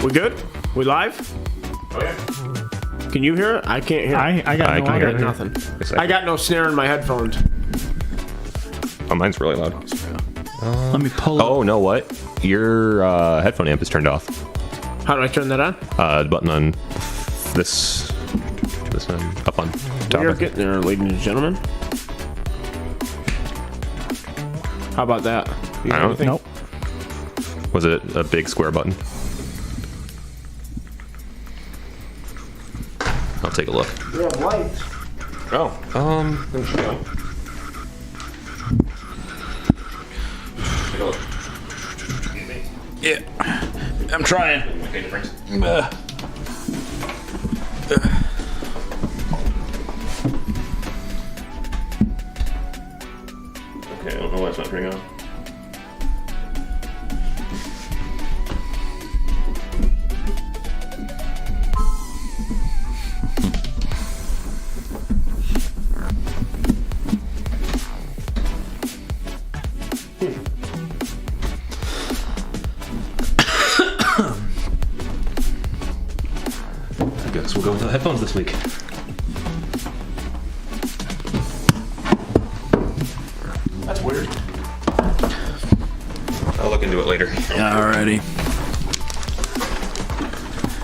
We good? We live? Oh, yeah. Can you hear it? I can't hear it. I got Nothing. I got no snare in my headphones. Oh, mine's really loud. Let me pull it. Oh, no, what? Your headphone amp is turned off. How do I turn that on? The button on this one, up on top. We're getting there, ladies and gentlemen. How about that? I don't think. Nope. Was it a big square button? I'll take a look. We have lights. Oh, there we go. Take a look. Yeah. I'm trying. Okay, difference. Okay, I don't know why it's not turning on. I guess we'll go without headphones this week. That's weird. I'll look into it later. Alrighty.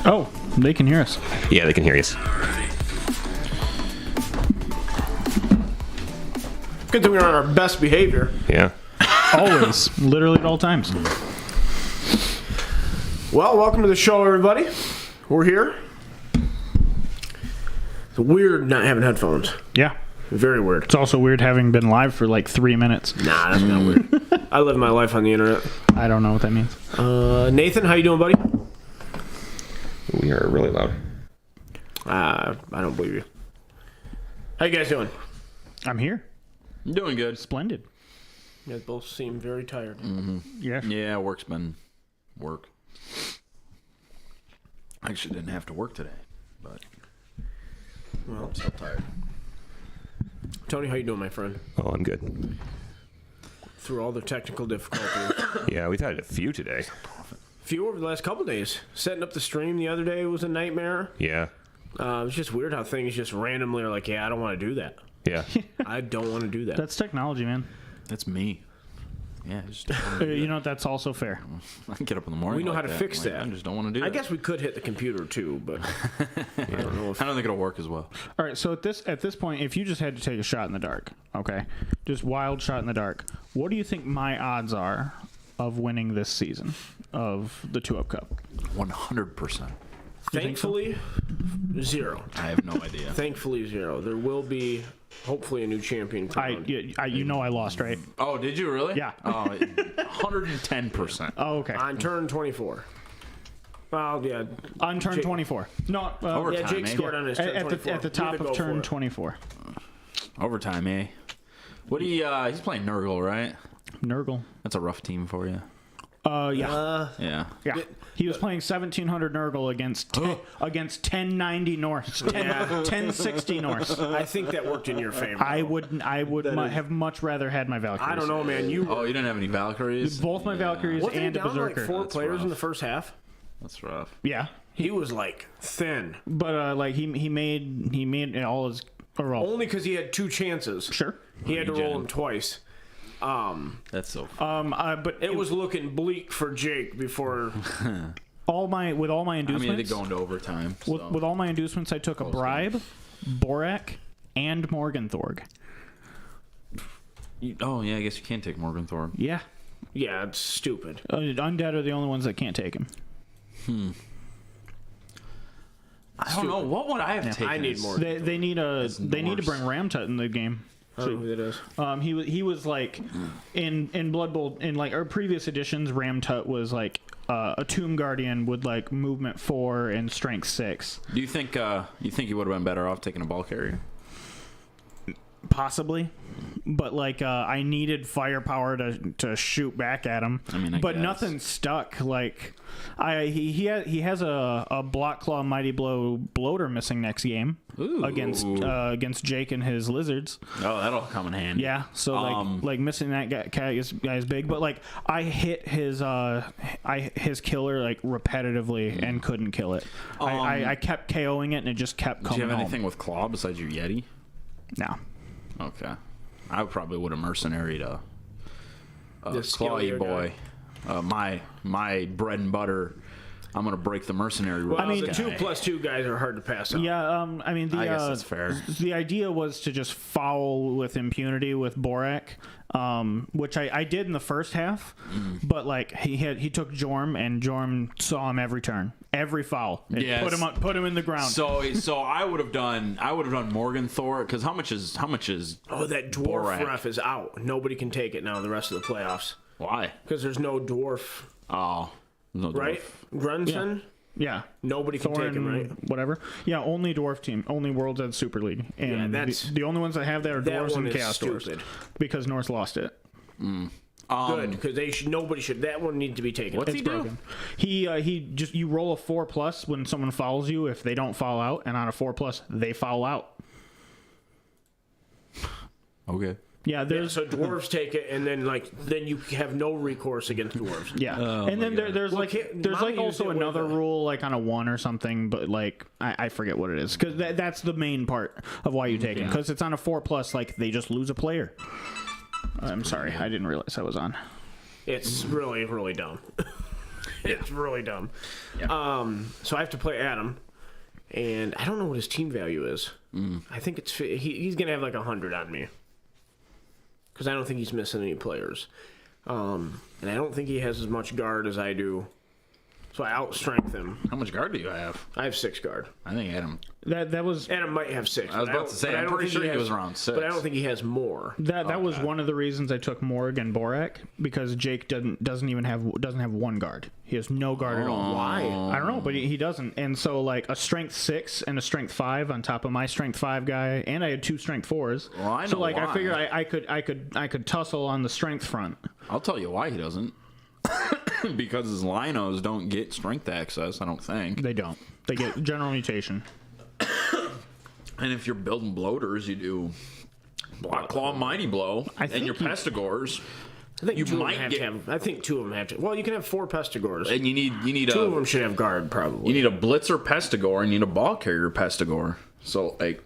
Oh, they can hear us. Yeah, they can hear you. Good thing we're on our best behavior. Yeah. Always. Literally at all times. Well, welcome to the show, everybody. We're here. It's weird not having headphones. Yeah. Very weird. It's also weird having been live for like 3 minutes. Nah, that's not weird. I live my life on the internet. I don't know what that means. Nathan, how you doing, buddy? We are really loud. I don't believe you. How you guys doing? I'm here. Doing good. Splendid. You guys both seem very tired. Yeah. Yeah, work's been work. I actually didn't have to work today, but Well, I'm still tired. Tony, how you doing, my friend? Oh, I'm good. Through all the technical difficulties. Yeah, we've had a few today. Few over the last couple days. Setting up the stream the other day was a nightmare. Yeah. It's just weird how things just randomly are like, yeah, I don't want to do that. Yeah. I don't want to do that. That's technology, man. That's me. Yeah, I just don't wanna do You that. know, that's also fair. I can get up in the morning. We know like how to that. fix Like, that. I just don't want to do I that. guess we could hit the computer too, but I don't know if I don't think it'll work as well. All right, so at this point, if you just had to take a shot in the dark, okay, just wild shot in the dark, what do you think my odds are of winning this season of the 2-Up Cup? 100%. thankfully, zero. I have no idea. Thankfully, zero. There will be hopefully a new champion crowned. You know I lost, right? Oh, did you really? Yeah. Oh, 110%. Oh, okay. On turn 24. Well, yeah. On turn Jake- 24. No, Over Yeah, time, Jake maybe. scored on his turn at 24. the We top had to of go turn for it. 24. Overtime, eh? What do you? He's playing Nurgle, right? Nurgle. That's a rough team for you. Yeah. Yeah. Yeah. He was playing 1700 Nurgle against 1090 Norse. 1060 Norse. I think that worked in your favor. I would have much rather had my Valkyries. I don't know, man. You Oh, you didn't have any Valkyries? Both my Valkyries wasn't he and a down Berserker. like 4 That's players rough. in the first half? That's rough. Yeah. He was like thin. But like he made all his Only because he had 2 chances. Sure. He had to roll Regen. them twice. That's so. But It was looking bleak for Jake before. with all my I mean, inducements. they go into overtime. So. with all my inducements, I took a bribe, Borak, and Morgenthorg. Oh yeah, I guess you can take Morgenthorpe. Yeah. Yeah, it's stupid. Undead are the only ones that can't take him. I don't know. What would I have taken? I need as- more. They need to Norse. bring Ramtut in the game. I don't know who that is. He was like in Blood Bowl in like our previous editions. Ramtut was like a Tomb Guardian with like movement 4 and strength 6. Do you think you would have been better off taking a ball carrier? Possibly, but like I needed firepower to shoot back at him. I mean, I but guess. nothing stuck. Like he has a Block Claw Mighty Blow bloater missing next game Ooh. against Jake and his lizards. Oh, that'll come in handy. Yeah, so like missing that guy is big. But like I hit his killer like repetitively and couldn't kill it. I kept KOing it and it just kept Do coming you have home. anything with claw besides your Yeti? No. Okay. I probably would have mercenaried a This clawy skillier boy. My bread and butter. I'm gonna break the mercenary rule. Well, mean, the guy. 2+2 guys are hard to pass on. Yeah, I mean, I guess that's fair. The idea was to just foul with impunity with Borak, which I did in the first half, but like he took Jorm and Jorm saw him every turn, every foul. It Yes. put him in the ground. So I would have done Morgan Thor because how much is Oh, that dwarf Borak. ref is out. Nobody can take it now the rest of the playoffs why? because there's no dwarf, Oh, no right? Grunson, yeah, nobody can take him, right? Whatever. Yeah, only dwarf team, only World's End Super League, and Yeah, that's- the only ones that have that are That dwarves one and is chaos dwarves stupid. because Norse lost it. Good, because nobody should. That one needs to be taken. What's It's he do? broken. He just you roll a 4+ when someone fouls you. If they don't foul out, and on a 4+, they foul out. Okay. Yeah, Yeah, there's so dwarves take it, and then you have no recourse against dwarves. yeah, and then there's Well, like there's like Mama also used it with another the- rule like on a 1 or something, but like I forget what it is because that's the main part of why you take it because it's on a 4+. Like they just lose a player. I'm sorry, I didn't realize I was on. It's really, really dumb. It's really dumb. Yeah. So I have to play Adam, and I don't know what his team value is. I think he's gonna have like 100 on me because I don't think he's missing any players, and I don't think he has as much guard as I do. So I outstrength him. How much guard do you have? I have 6 guard. I think Adam. That was Adam might have 6. I was but about don't- to say, but I I'm don't pretty think sure he has- was around 6. But I don't think he has more. that was one of the reasons I took Morg and Borak because Jake doesn't have 1 guard. He has no guard at all. Why? I don't know, but he doesn't. And so like a strength 6 and a strength 5 on top of my strength 5 guy, and I had 2 strength 4s. Well, I so know like why. I figure I could tussle on the strength front. I'll tell you why he doesn't. Because his linos don't get strength access, I don't think. They don't. They get general mutation. And if you're building bloaters, you do Block Claw Mighty Blow and think your you- Pestigores. I think You 2 of them might have get- to have. I think 2 of them have to. Well, you can have 4 Pestigores. And you need 2 of a them should have guard, probably. you need a Blitzer Pestigore and you need a ball carrier Pestigore. So like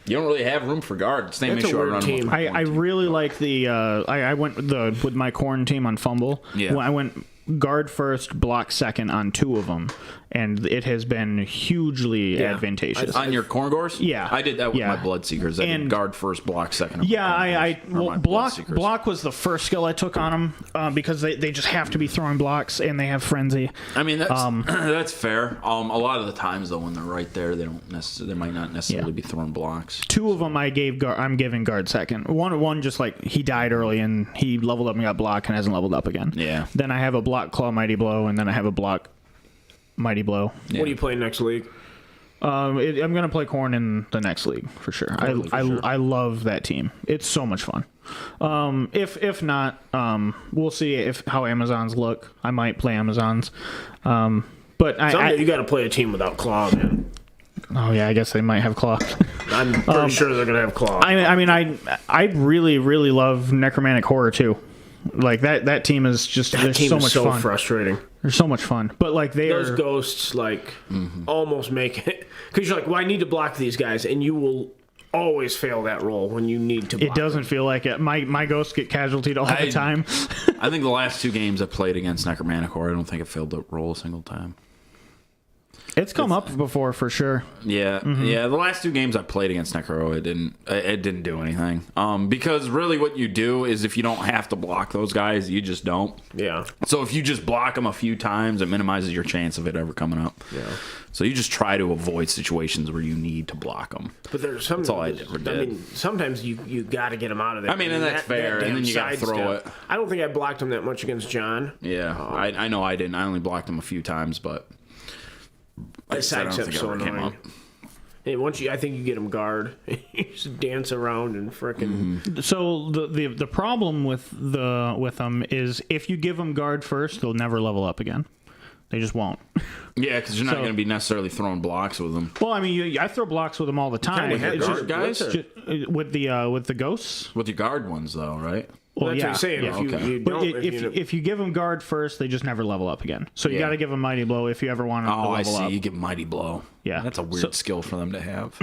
you don't really have room for guard. Same That's a issue I weird run team. with my I really like the I went with my corn team on Fumble. Yeah. I went guard first, block second on 2 of them, and it has been hugely advantageous. on your Corngors? Yeah. I did that with Yeah. my Bloodseekers. I did And- guard first, block second. on my Yeah, Corngors, or my block Bloodseekers. was the first skill I took on them because they just have to be throwing blocks and they have frenzy. I mean that's that's fair. A lot of the times though, when they're right there, they don't necessarily. They might not necessarily be throwing blocks. 2 of them I'm giving guard second. One just like he died early and he leveled up and got block and hasn't leveled up again. Yeah. Then I have a block claw mighty blow and then I have a block mighty blow. What do you play next league? I'm gonna play corn in the next league for sure. I love that team. It's so much fun. If not, we'll see how Amazons look. I might play Amazons. But Someday you got to play a team without claw, man. oh yeah, I guess they might have claw. I'm pretty sure they're gonna have claw. I mean I really love Necromantic Horror too. Like that team is just that they're team so is much so fun. frustrating. They're so much fun. But like Those ghosts almost make it because you're like, well, I need to block these guys, and you will always fail that roll when you need to. Block it doesn't feel like it. My ghosts get casualtied all the time. I think the last 2 games I played against Necromantic Horror, I don't think I failed to roll a single time. It's come up before for sure. Yeah, yeah. The last 2 games I played against Necro, it didn't do anything. Because really, what you do is if you don't have to block those guys, you just don't. Yeah. So if you just block them a few times, it minimizes your chance of it ever coming up. Yeah. So you just try to avoid situations where you need to block them. But there's some. That's all I ever did. I mean, sometimes you got to get them out of there. I mean, and that's fair, and then you got to throw it. I don't think I blocked him that much against John. Yeah, I know I didn't. I only blocked him a few times, but The sidestep's so annoying. Hey, I think you get him guard. You just dance around and frickin'. So the problem with them is if you give them guard first, they'll never level up again. They just won't. Yeah, because you're not going to be necessarily throwing blocks with them. Well, I mean, I throw blocks with them all the time. It's just guys with the ghosts. with your guard ones, though, right? Well, That's what I'm saying. Yeah. If you, okay. you But don't, if you give them guard first, they just never level up again. So you Yeah. got to give them mighty blow if you ever want them to Oh, level I see. up. You give mighty blow. Yeah. That's a weird skill for them to have.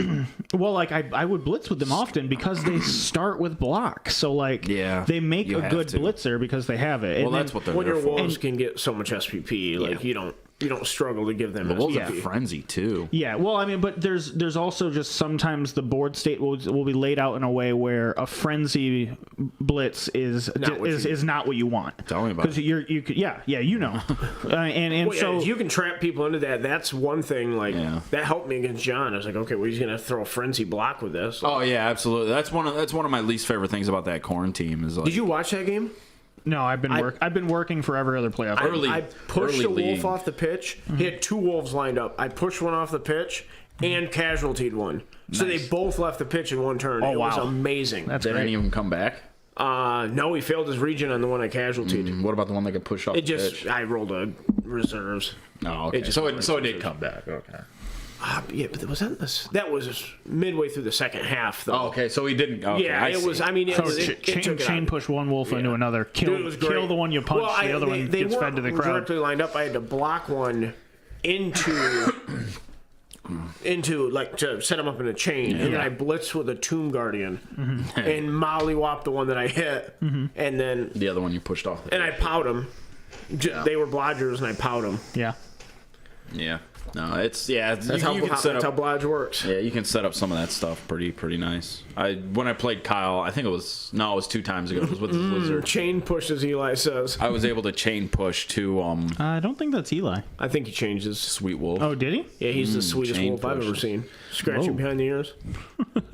Well, like I would blitz with them often because they start with block. So like Yeah, they make you a have good to. blitzer because they have it. Well, And that's then- what they're when there your for. wolves can get so much SPP, like you don't struggle to give them The wolves SPP. are frenzy too. Yeah, well, I mean, but there's also just sometimes the board state will be laid out in a way where a frenzy blitz is not what you want. Tell me about because it. you could you know, and Well, yeah, so if you can trap people into that, that's one thing. Like that helped me against John. I was like, okay, well, he's gonna throw a frenzy block with this. Oh yeah, absolutely. That's one of my least favorite things about that corn team is like. Did you watch that game? no, I've been working for every other playoff. I pushed early a wolf league. off the pitch. He had 2 wolves lined up. I pushed one off the pitch and casualtied one. So they both left the pitch in one turn. It was wow. amazing. That's Did great. any of them come back? No, he failed his region on the one I casualtied. What about the one that could push off It the just pitch? I rolled a reserves. Oh, okay. it just So went it did come back. Okay. Yeah, but that was midway through the second half though. Oh, okay. So he didn't. Okay, Yeah, it was. I mean, it So was. It chain took it out. push one wolf into another. Dude, it was great. Kill the one you punch. Well, the other one they gets fed to the weren't crowd. directly lined up. I had to block one into like to set him up in a chain, and then I blitzed with a Tomb Guardian and mollywopped the one that I hit, and then the other one you pushed off. The I powed him. They were blodgers, and I powed them. Yeah. Yeah. No, it's That's how blodge works. Yeah, you can set up some of that stuff pretty nice. When I played Kyle, I think it was 2 times ago. It was with the Blizzard. Chain push, as Eli says. I was able to chain push to I don't think that's Eli. I think he changed his. Sweet Wolf. Oh, did he? Yeah, he's the sweetest chain wolf I've ever pushes. seen. Scratching behind the ears.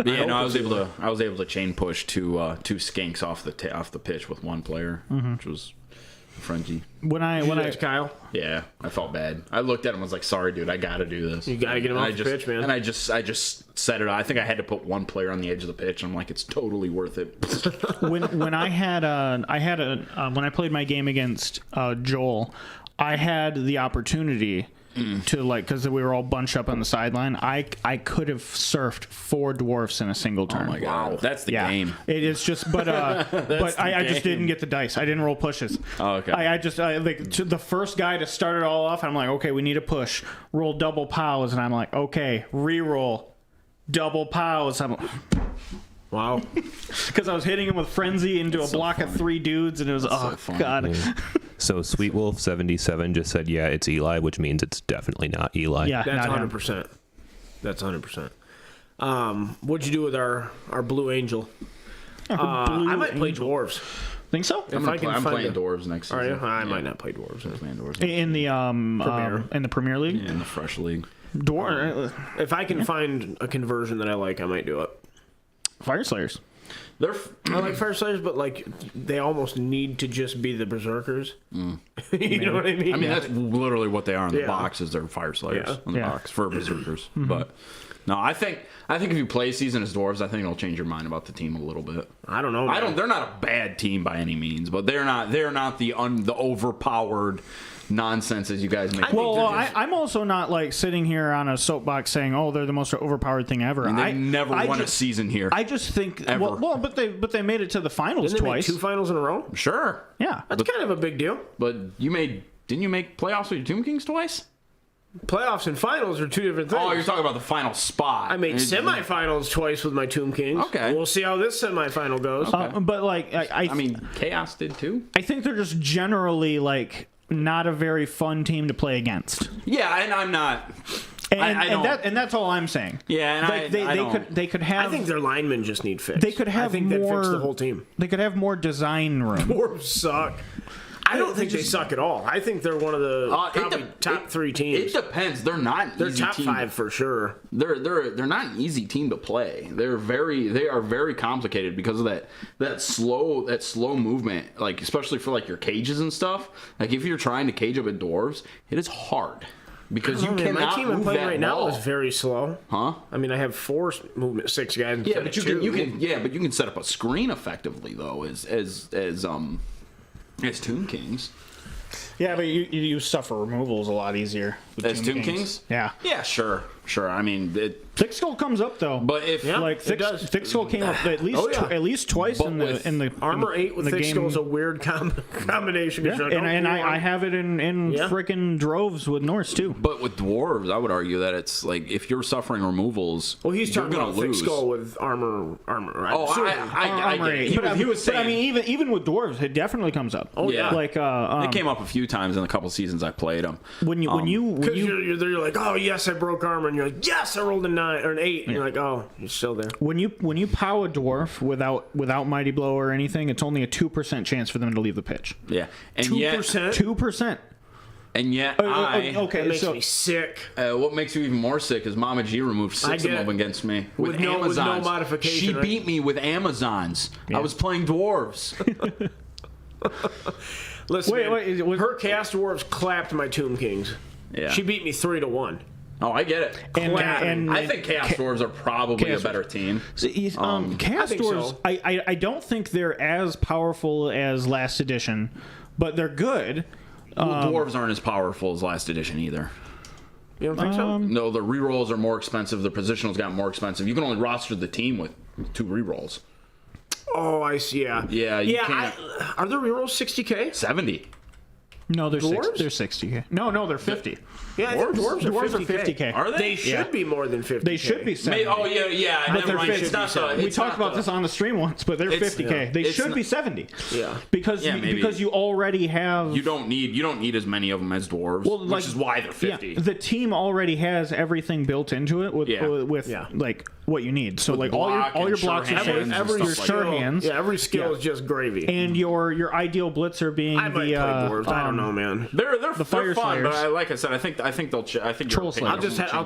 Yeah, no, I was able to chain push to 2 skanks off the pitch with one player, which was frenzy. When I Kyle. Yeah, I felt bad. I looked at him and was like, "Sorry, dude, I got to do this. You gotta get him off the pitch, man." And I just set it. I think I had to put one player on the edge of the pitch. I'm like, it's totally worth it. when I played my game against Joel, I had the opportunity to because we were all bunched up on the sideline. I could have surfed 4 dwarfs in a single turn. Oh my god, that's the game. It is just, but I just didn't get the dice. I didn't roll pushes. Oh, okay. I the first guy to start it all off. I'm like, okay, we need a push. Roll double pows, and I'm like, okay, re-roll double pows. I'm Wow. because I was hitting him with frenzy into a block of 3 dudes, and it was god. So Sweet Wolf 77 just said, yeah, it's Eli, which means it's definitely not Eli. Yeah, That's not him. 100%. That's 100%. What'd you do with our blue angel? I might play dwarves. Think so? I'm find playing it. dwarves next Are season. you? I might not play dwarves. Playing dwarves In the Premier League, in the fresh league. If I can find a conversion that I like, I might do it. Fire Slayers. I like Fire Slayers, but they almost need to just be the Berserkers. You know what I mean? I mean, that's literally what they are in the Yeah. box. Is they're fire slayers Yeah. in the Yeah. box for berserkers. But no, I think if you play season as dwarves, I think it'll change your mind about the team a little bit. I don't know. Man. They're not a bad team by any means, but they're not the overpowered nonsense as you guys make. Well, I'm also not sitting here on a soapbox saying, "Oh, they're the most overpowered thing ever." and they never won a season here. I just think, Ever. but they made it to the finals Didn't they make twice. 2 finals in a row? Sure, Yeah, That's kind of a big deal. but didn't you make playoffs with your Tomb Kings twice? Playoffs and finals are 2 different things. Oh, you're talking about the final spot. I made semifinals twice with my Tomb Kings. Okay. We'll see how this semifinal goes. but I mean, Chaos did too. I think they're just generally not a very fun team to play against. Yeah, and I'm not. And that's all I'm saying. Yeah, and they could have. I think their linemen just need fixed. They could have I think more. that fix the whole team. They could have more design room. Dwarves suck. I don't think they suck at all. I think they're one of the probably top 3 teams. It depends. They're not. They're easy top team. 5 for sure. They're not an easy team to play. They are very complicated because of that slow movement. Like especially for like your cages and stuff. Like if you're trying to cage up at dwarves, it is hard. Because you cannot my team I'm move playing that right ball. now is very slow. Huh? I mean, I have 4 movement 6 guys. Yeah, but you can. can set up a screen effectively though as Tomb Kings. Yeah, but you suffer removals a lot easier. As Tomb Kings? Yeah. Yeah, sure. I mean, Thick Skull comes up though. but if Thick Skull came up at least twice But in the Armor 8 with the Thick game. Skull is a weird combination. Yeah, and I have it in frickin' droves with Norse too. But with dwarves, I would argue that it's like if you're suffering removals, Well, he's you're talking gonna about Thick lose. Skull with armor. Oh, I Armor get it. 8. He was saying. But I mean, even with dwarves, it definitely comes up. Oh yeah. Like they came up a few times in a couple seasons I played them. when you Because you're like, oh yes, I broke armor, and you're like, yes, I rolled a 9 or an 8, and you're like, oh, you're still there. when you pow a dwarf without Mighty Blow or anything, it's only a 2% chance for them to leave the pitch. Yeah, and 2%. 2%. And yet, Okay, That makes so me sick. what makes you even more sick is Mama G removed 6 of them against me with no Amazons. modification, She right? beat me with Amazons. I was playing dwarves. Listen, Wait, her cast dwarves clapped my Tomb Kings. Yeah. She beat me 3-1. Oh, I get it. And I think Chaos Dwarves are probably a better team. Chaos I think Dwarves, so. I don't think they're as powerful as last edition, but they're good. Dwarves aren't as powerful as last edition either. You don't think so? No, the rerolls are more expensive. The positionals got more expensive. You can only roster the team with 2 rerolls. Oh, I see. Yeah. Yeah, you can't. Are the rerolls 60K? 70. No, they're Dwarves? they're 60K. No, they're 50. Yeah, I think dwarves are 50K. Are they? They should be more than 50K. They should be 70. Oh, yeah. Never mind. they're It's not 50. the, We it's talked not about the- this on the stream once, but they're 50K. They it's should not- be 70. Yeah. Because maybe. because you already have You don't need as many of them as dwarves, which is why they're 50. Yeah, the team already has everything built into it with like what you need. So like all your blocks are sure safe. hands Your and stuff like sure that. hands. Yeah, every skill is just gravy. And your ideal blitzer being I might the play dwarves. I don't know, man. They're Fire fun, but Slayers. like I said, I think Troll Slayers. I'll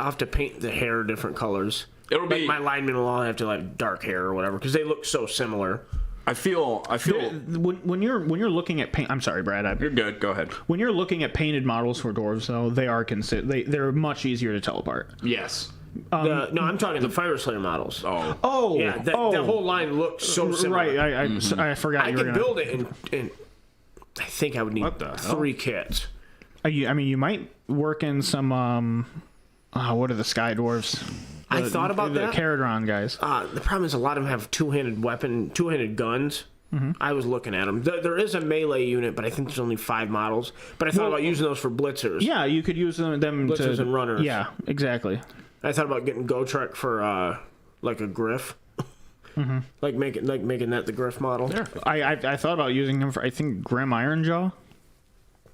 have to paint the hair different colors. It'll be- my linemen will all have to like dark hair or whatever because they look so similar. I feel. When you're looking at paint, I'm sorry, Brad. You're good. Go ahead. When you're looking at painted models for dwarves, though, they're much easier to tell apart. Yes. No, I'm talking the Fire Slayer models. Oh, Yeah, that whole line looks so similar. Right. I forgot. I you were can gonna, build it, and I think I would need 3 kits. I mean, you might work in some. What are the Sky Dwarves? I thought about the that. Caradron guys. The problem is a lot of them have two-handed guns. Mm-hmm. I was looking at them. There is a melee unit, but I think there's only 5 models. But I thought about using those for blitzers. Yeah, you could use them Blitzers to and runners. Yeah, exactly. I thought about getting Gotrek for like a Griff. Mm-hmm. like making that the Griff model. Yeah. I thought about using them for I think Grim Ironjaw.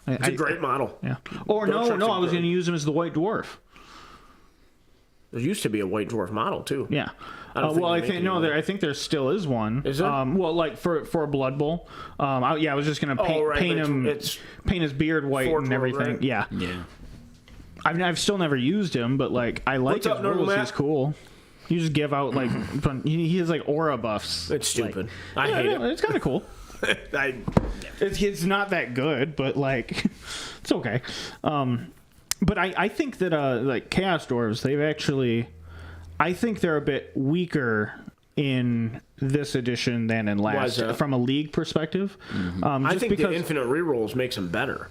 It's a great model. Yeah. Or Gotrek's no, I was a going to use them as the White Dwarf. There used to be a White Dwarf model too. Yeah. I don't think I they think make no, any I think there still is one. Is there? Well, like for a Blood Bowl. I was just going to right, paint but him, it's paint his beard white Forge and World, everything. right? Yeah. Yeah. I mean, I've still never used him, but like I like What's his up, Normal rules. Matt? He's cool. You just give out like he has like aura buffs. It's stupid. Like, I hate it. It's kind of cool. It's not that good, but like it's okay. But I think that like Chaos Dwarves, they've actually, I think they're a bit weaker in this edition than in last from a league perspective. I think the infinite rerolls makes them better.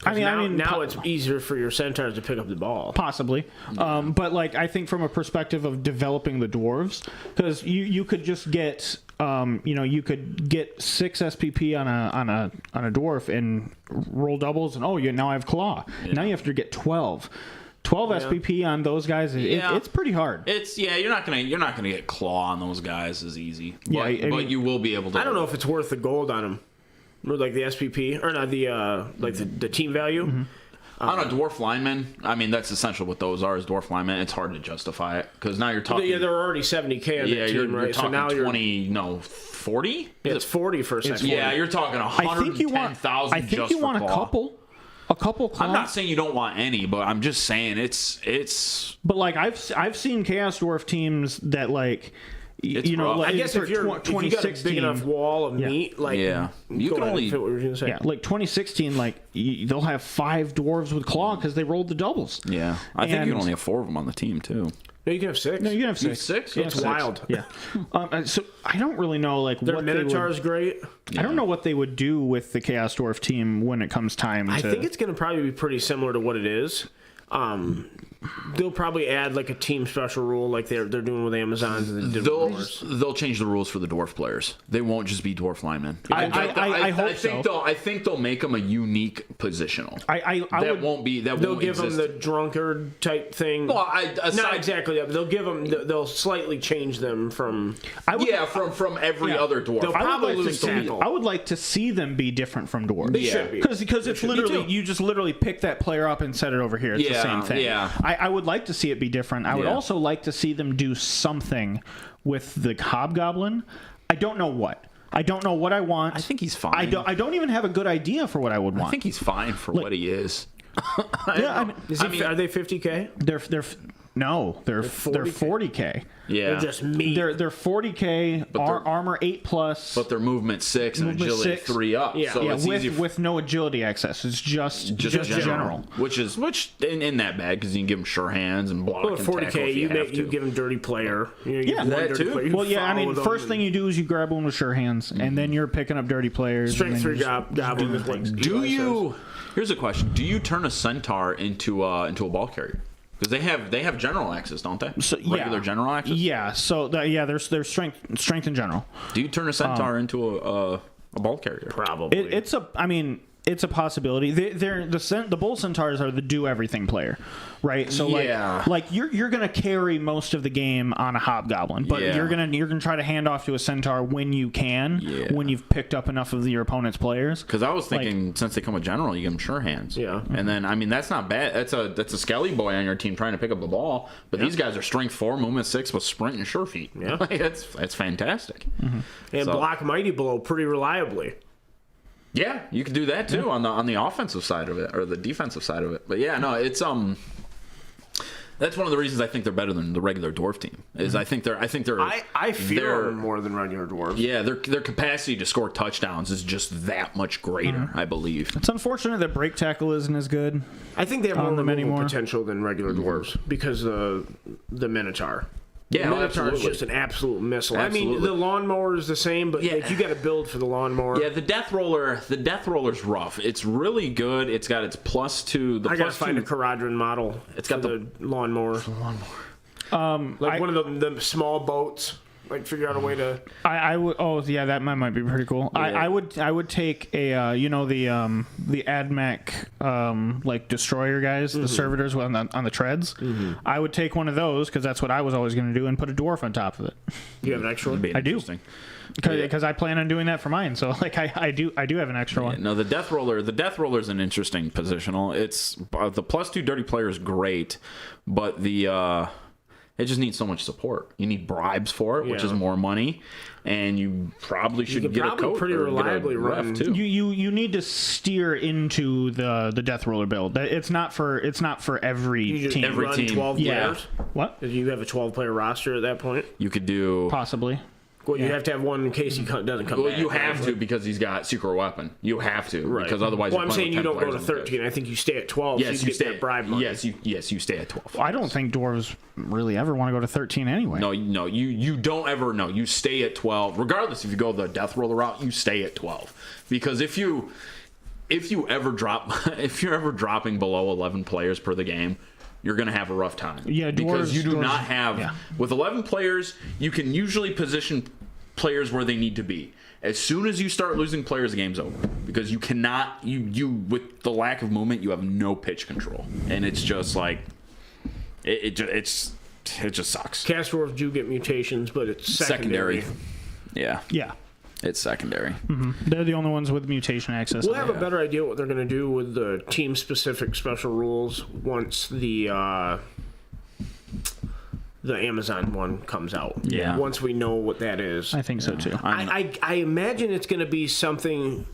I mean, now it's easier for your centaurs to pick up the ball. Possibly, but like I think from a perspective of developing the dwarves, because you could just get you could get 6 SPP on a dwarf and roll doubles, and now I have claw. Yeah. Now you have to get 12 SPP on those guys. It's pretty hard. You're not gonna get claw on those guys as easy. But, I mean, but you will be able to. I don't know if it's worth the gold on them. or like the SPP, or not the like the team value. Mm-hmm. On a dwarf lineman, I mean, that's essentially what those are, is dwarf linemen. It's hard to justify it because now you're talking. Yeah, they're already 70K on the team, right? You're talking so now 20, no, 40? it's 40 for a second. Yeah, you're talking I think you want. 110,000 I think just you for want claw. a couple. Claw. I'm not saying you don't want any, but I'm just saying it's. But like I've seen Chaos Dwarf teams that like. It's You know, rough. like I guess if you got a big enough wall of meat, like Yeah. You go can ahead only- and fit what you were gonna say. Yeah, like 2016, like they'll have 5 dwarves with claw because they rolled the doubles. Yeah, I think you And- can only have 4 of them on the team too. No, you can have 6. No, you can have You have 6. 6? Yeah, It's six. wild. Yeah. So I don't really know like Their what they would, Minotaur is great. I don't know what they would do with the Chaos Dwarf team when it comes time. I to, think it's going to probably be pretty similar to what it is. They'll probably add like a team special rule, like they're doing with Amazons and they did with Wars. They'll change the rules for the dwarf players. They won't just be dwarf linemen. I hope so. I think they'll make them a unique positional. I that would, won't be. That They'll won't give exist. them the drunkard type thing. Well, Not exactly that, but they'll give them. They'll slightly change them from. from every Yeah. other dwarf. They'll probably lose tackle. I would like to see them be different from dwarves. They should be. Because it's should be literally too. you just literally pick that player up and set it over here. It's the Yeah, same thing. yeah. I would like to see it be different. I would Yeah. also like to see them do something with the hobgoblin. I don't know what. I don't know what I want. I think he's fine. I don't even have a good idea for what I would want. I think he's fine for what he is. yeah, I mean, Are they 50K? they're 40K. Yeah, They're just meat. They're 40K. they're- Armor 8+. but their movement 6 and Movement agility 6. 3 up. Yeah. So yeah, it's easy with no agility access. It's just general. Which in that bad because you can give them sure hands and block Well, and 40K, tackle if you have to. you give them dirty player. You Yeah, give one that dirty too. player, you Well, yeah, I follow mean, them first and thing you do is you grab one with sure hands, and then you're picking up dirty players. Strength and 3 then goblin is what Do Eli you? says. Here's a question: do you turn a centaur into a ball carrier? Because they have general access, don't they? So, yeah. Regular general access. Yeah, so there's strength in general. Do you turn a centaur into a ball carrier? Probably. It's a possibility. The bull centaurs are the do everything player, right? So Yeah. like you're gonna carry most of the game on a hobgoblin, but Yeah. you're gonna try to hand off to a centaur when you can, Yeah. when you've picked up enough of your opponent's players. Because I was thinking, since they come with general, you give them sure hands. Yeah. And then, I mean, that's not bad. That's a skelly boy on your team trying to pick up a ball. But these guys are strength 4, movement 6 with sprint and sure feet. Yeah. Like, that's fantastic. and so- block mighty blow pretty reliably. Yeah, you can do that too on the offensive side of it or the defensive side of it. But yeah, no, it's that's one of the reasons I think they're better than the regular dwarf team. Is I think they're I fear they're- them more than regular dwarves. Yeah, their capacity to score touchdowns is just that much greater, I believe. It's unfortunate that break tackle isn't as good. I think they have more them removal anymore. potential than regular dwarves because the Minotaur. Yeah, the Minotaur is absolutely. just an absolute missile. I mean, Absolutely. the lawnmower is the same, but like, you got to build for the lawnmower. Yeah, the death roller's rough. It's really good. It's got its +2. The I got to +2 find a Caradron model. It's got for the lawnmower. Like one of the small boats. Like figure out a way to. I would. Oh yeah, that might be pretty cool. I would take a the AdMech like destroyer guys, the servitors on the treads. I would take one of those because that's what I was always going to do and put a dwarf on top of it. You have an extra one? I do. Interesting. Because I plan on doing that for mine. So like I do have an extra one. No, the death roller is an interesting positional. It's the +2 dirty player is great, but it just needs so much support. You need bribes for it, which Yeah. is more money, and you probably should could get a probably coach pretty or get a reliably ref run- too. You need to steer into the death roller build. It's not for every You just team. Every run team. 12 Yeah. players. What? You have a 12-player roster at that point. You could do. Possibly. Well, you have to have one in case he doesn't come Well, back. you have to because he's got secret weapon. You have to because otherwise. Well, you're I'm playing saying you with 10 don't go to players on the 13. I think you stay at 12. Yes, so you get stay. that bribe money. Yes, you stay at 12. I don't think dwarves really ever want to go to 13 anyway. No, you don't ever. No, you stay at 12. Regardless if you go the death roller route, you stay at 12 because if you ever drop if you're ever dropping below 11 players per the game, you're going to have a rough time. Yeah, because you do dwarves- not have yeah. with 11 players, you can usually position players where they need to be. As soon as you start losing players, the game's over because you cannot you with the lack of movement, you have no pitch control, and it's just like it just sucks. Cast dwarves do get mutations, but it's secondary. Yeah. Yeah. It's secondary. They're the only ones with mutation access. We'll have a better idea what they're going to do with the team-specific special rules once the Amazon one comes out. Yeah. Once we know what that is. I think so too. I imagine it's going to be something.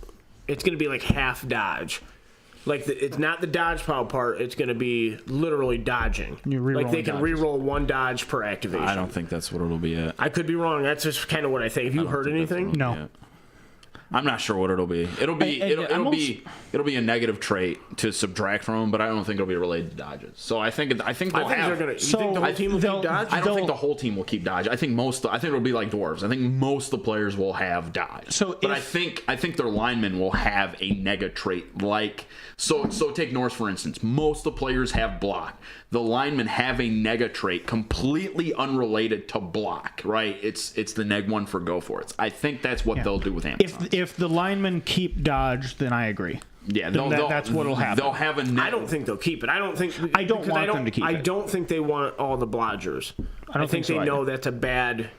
It's going to be like half dodge. Like it's not the dodge pile part. It's going to be literally dodging. Like they can re-roll one dodge per activation. I don't think that's what it'll be at. I could be wrong. That's just kind of what I think. Have you heard anything? No. I'm not sure what it'll be. It'll be a negative trait to subtract from them, but I don't think it'll be related to dodges. So I think they'll they're have. gonna. You think the whole team will keep dodge? I don't think the whole team will keep dodge. I think it'll be like dwarves. I think most of the players will have dodge. But I think their linemen will have a nega trait like so take Norse for instance. Most of the players have block. The linemen have a nega trait completely unrelated to block, right? It's the neg one for go for it. I think that's what they'll do with Amazon. If the linemen keep dodge, then I agree. Yeah, that's what'll happen. They'll have a I don't think they'll keep it. I don't want them to keep it. I don't think they want all the blodgers. I think so they either. know that's a bad.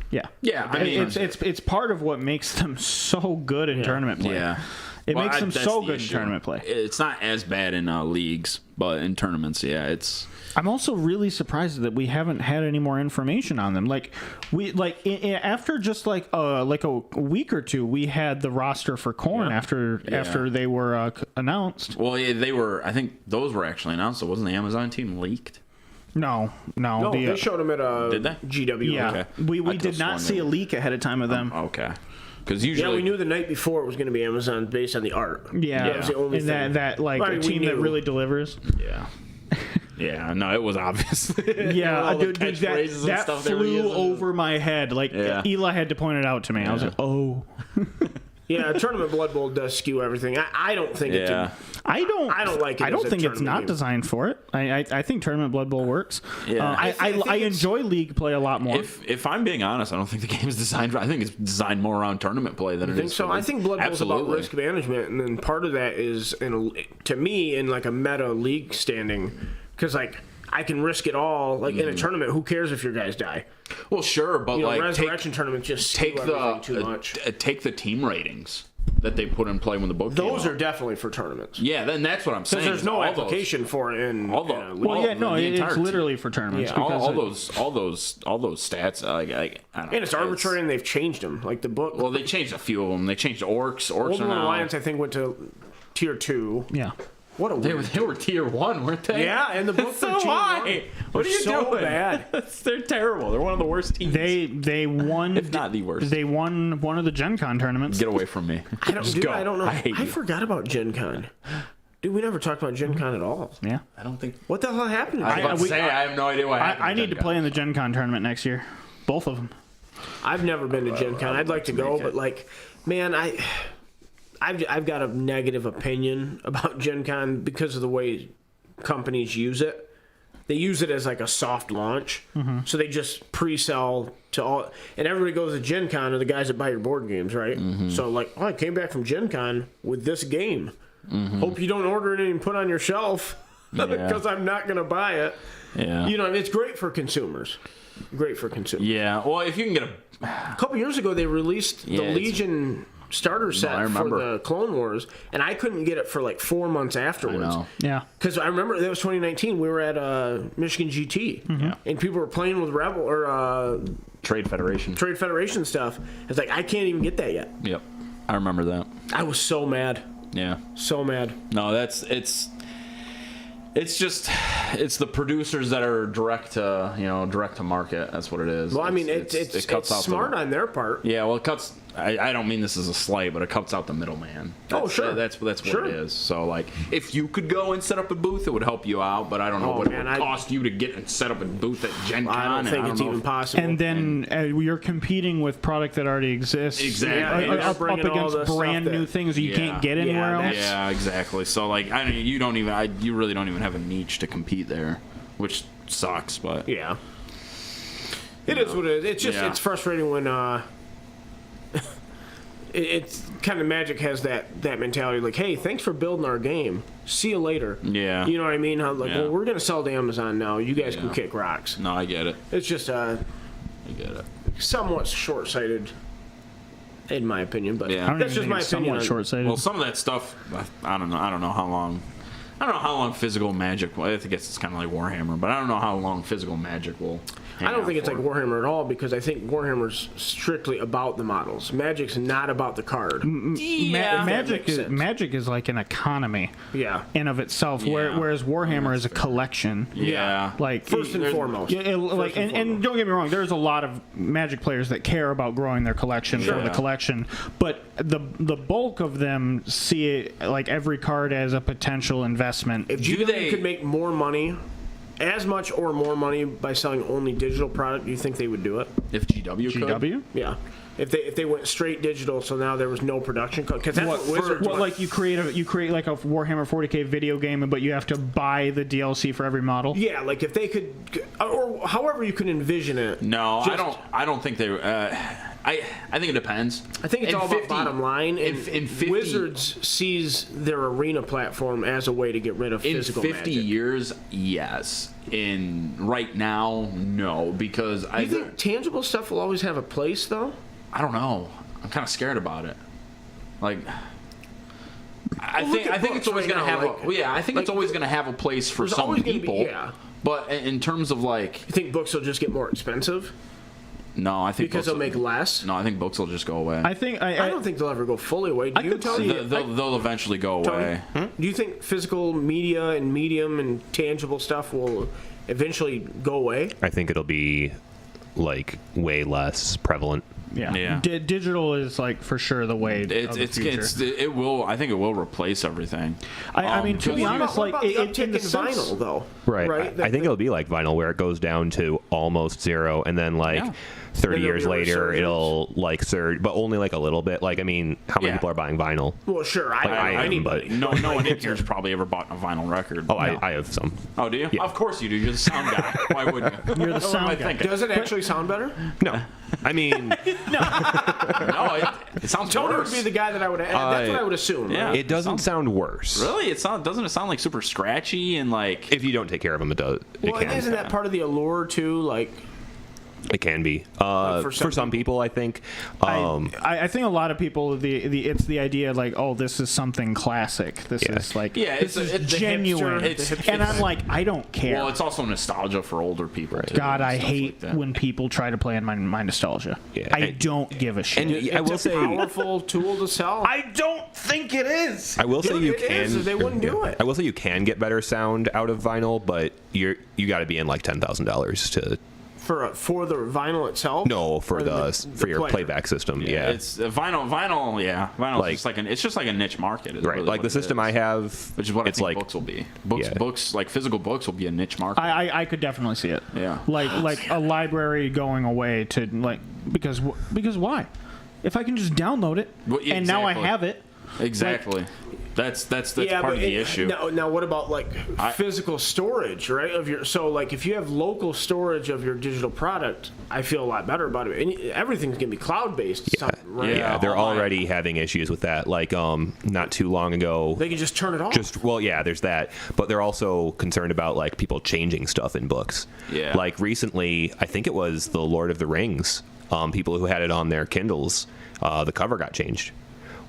Yeah. Yeah, I mean, it's part of what makes them so good in tournament play. Yeah. It makes them that's so the good issue. in tournament play. It's not as bad in leagues, but in tournaments, yeah, it's. I'm also really surprised that we haven't had any more information on them. After just like a week or two, we had the roster for Korn after they were announced. Well, yeah, they were. I think those were actually announced. So wasn't the Amazon team leaked? No. They showed them at Did they? GW. Yeah, Okay. we did not see a leak ahead of time of them. Okay. Because usually, we knew the night before it was going to be Amazon based on the art. Yeah, That was the only thing. that a team that really delivers. Yeah. Yeah, no, it was obvious. Yeah, dude, that stuff they were flew using. over my head. Like Eli had to point it out to me. I was like, oh. Yeah, Tournament Blood Bowl does skew everything. I don't think it's. I don't like it. I don't think it's not game. designed for it. I think Tournament Blood Bowl works. Yeah. I enjoy league play a lot more. If I'm being honest, I don't think the game is designed for. I think it's designed more around tournament play than it think is. So I think Blood Bowl's about risk management, and then part of that is to me in like a meta league standing, because like I can risk it all. Like in a tournament, who cares if your guys die? Well, sure, but like resurrection tournaments just take too much. Take the team ratings that they put in play when the book came Those out. are definitely for tournaments. Yeah, then that's what I'm saying. There's no application for it in a league. It's literally for tournaments. Yeah, all those stats. I don't know. And it's arbitrary, and they've changed them. Like the book. Well, they changed a few of them. They changed orcs. Orcs Old are now. Alliance, I think, went to tier 2. Yeah. What a They were tier 1, weren't they? Yeah, and the book so high. What are you so doing? Bad. They're terrible. They're one of the worst teams. They won, if not the worst. They won one of the Gen Con tournaments. Get away from me. I don't know. I forgot about Gen Con. Dude, we never talked about Gen Con at all. Yeah. I don't think. What the hell happened? I have no idea what happened. I need to play in the Gen Con tournament next year. Both of them. I've never been to Gen Con. I'd like to go, but like, man, I've got a negative opinion about Gen Con because of the way companies use it. They use it as like a soft launch, so they just pre-sell to all, and everybody goes to Gen Con are the guys that buy your board games, right? So like, I came back from Gen Con with this game. Hope you don't order it and put on your shelf because I'm not going to buy it. Yeah, it's great for consumers. Yeah, well, if you can get a couple years ago, they released the Legion starter set for the Clone Wars, and I couldn't get it for like 4 months afterwards. Yeah, because I remember that was 2019. We were at Michigan GT, and people were playing with Rebel or Trade Federation stuff. It's like I can't even get that yet. Yep, I remember that. I was so mad. Yeah, so mad. No, it's just the producers that are direct to market. That's what it is. Well, I mean, it cuts out smart on their part. Yeah, well, it cuts. I don't mean this as a slight, but it cuts out the middleman. Sure. That's what it is. So, like, if you could go and set up a booth, it would help you out. But I don't know what it would cost you to get and set up a booth at Gen Con. I don't think it's even possible. And then you're competing with product that already exists. Exactly. Up against brand new things you can't get anywhere else. Yeah, exactly. So, like, you really don't even have a niche to compete there, which sucks. But yeah, it is what it is. It's just it's frustrating when it's kind of Magic has that mentality like, hey, thanks for building our game. See you later. Yeah. You know what I mean? Well, we're going to sell to Amazon now. You guys can kick rocks. No, I get it. It's just I get it. Somewhat short-sighted. in my opinion. But Yeah. I don't that's just even think my it's opinion. somewhat short-sighted. Well, some of that stuff, I don't know. I don't know how long. I don't know how long physical Magic. Well, I guess it's kind of like Warhammer, but I don't know how long physical Magic will. I don't think it's like Warhammer at all, because I think Warhammer's strictly about the models. Magic's not about the card. Magic is like an economy Yeah. in of itself, Yeah. whereas Warhammer is a collection. Yeah. Like First and foremost. Yeah, and don't get me wrong, there's a lot of Magic players that care about growing their collection for the collection, but the bulk of them see it like every card as a potential investment. If GW could make more money, as much or more money by selling only digital product, do you think they would do it? If GW could? GW? Yeah. If they went straight digital, so now there was no production code, because that's what Wizards. Like you create like a Warhammer 40K video game, but you have to buy the DLC for every model. Yeah, like if they could, or however you can envision it. No, I don't think they. I think it depends. I think it's all about bottom line. In 50, Wizards sees their arena platform as a way to get rid of physical in 50 Magic. years, yes. In right now, no, because Do you think tangible stuff will always have a place, though? I don't know. I'm kind of scared about it. Like, I Well, think look at it's books always right going to now, have like- I think it's always going to have a place for There's some always gonna be- people. yeah. But in terms of like, You think books will just get more expensive no, I think because books they'll will- make less? No, I think books will just go away. I think I don't think they'll ever go fully away. Do you, could Tony? see it. They'll eventually go Tony, away. do you think physical media and medium and tangible stuff will eventually go away? I think it'll be like way less prevalent. Yeah. Digital is like for sure the way of the future. It will. I think it will replace everything. I mean, to be honest, what like about the in uptick the in sense, vinyl, though? Right. I think it'll be like vinyl, where it goes down to almost zero, and then like Yeah. 30 Then there'll years be a later, resurgence. it'll like surge, but only like a little bit. Like, I mean, how many Yeah. people are buying vinyl? Well, sure. I don't I know am, anybody. but- No one in here's probably ever bought a vinyl record. Oh, I have some. Oh, do you? Yeah. Of course you do. You're the sound guy. Why wouldn't you? You're the What am sound I guy. thinking? Does it actually sound better? No, I mean, No, it sounds Tony worse. would be the guy that I would. That's what I would assume. yeah. Right? it doesn't sound worse. Really? Doesn't it sound like super scratchy and like? If you don't take care of them, it does. It Well, and can. isn't that part of the allure too? Like, It can be. for For some some people, I think. I think a lot of people it's the idea like, oh, this is something classic. This Yeah. is like Yeah, this is it's the genuine. hipster- And I'm like, I don't care. Well, it's also nostalgia for older people. Too, God, and I stuff hate like that. when people try to play on my nostalgia. Yeah, I and- don't give a shit. and I will it's a say, powerful tool to sell. I don't think it is. I will say Dude, you it can. is, or they wouldn't do it. I will say you can get better sound out of vinyl, but you got to be in like $10,000 to. for the vinyl itself. No, for Or for your player? playback system. Yeah. It's vinyl. Yeah, vinyl. Like- It's just like a niche market. is Right, really like what the it system is. I have, Which is what it's I think like books will be. Yeah. Books like physical books will be a niche market. I could definitely see it. Yeah. Like a library going away to like because why? If I can just download it Well, and now I exactly. have it. Exactly. That's Yeah, part but of the issue. Now, what about like physical storage, right? Of your like if you have local storage of your digital product, I feel a lot better about it. And everything's gonna be cloud based, right? yeah, they're all my- already having issues with that. Like not too long ago, They can just turn it off. there's that, but they're also concerned about like people changing stuff in books. Yeah. Like recently, I think it was the Lord of the Rings. People who had it on their Kindles, the cover got changed.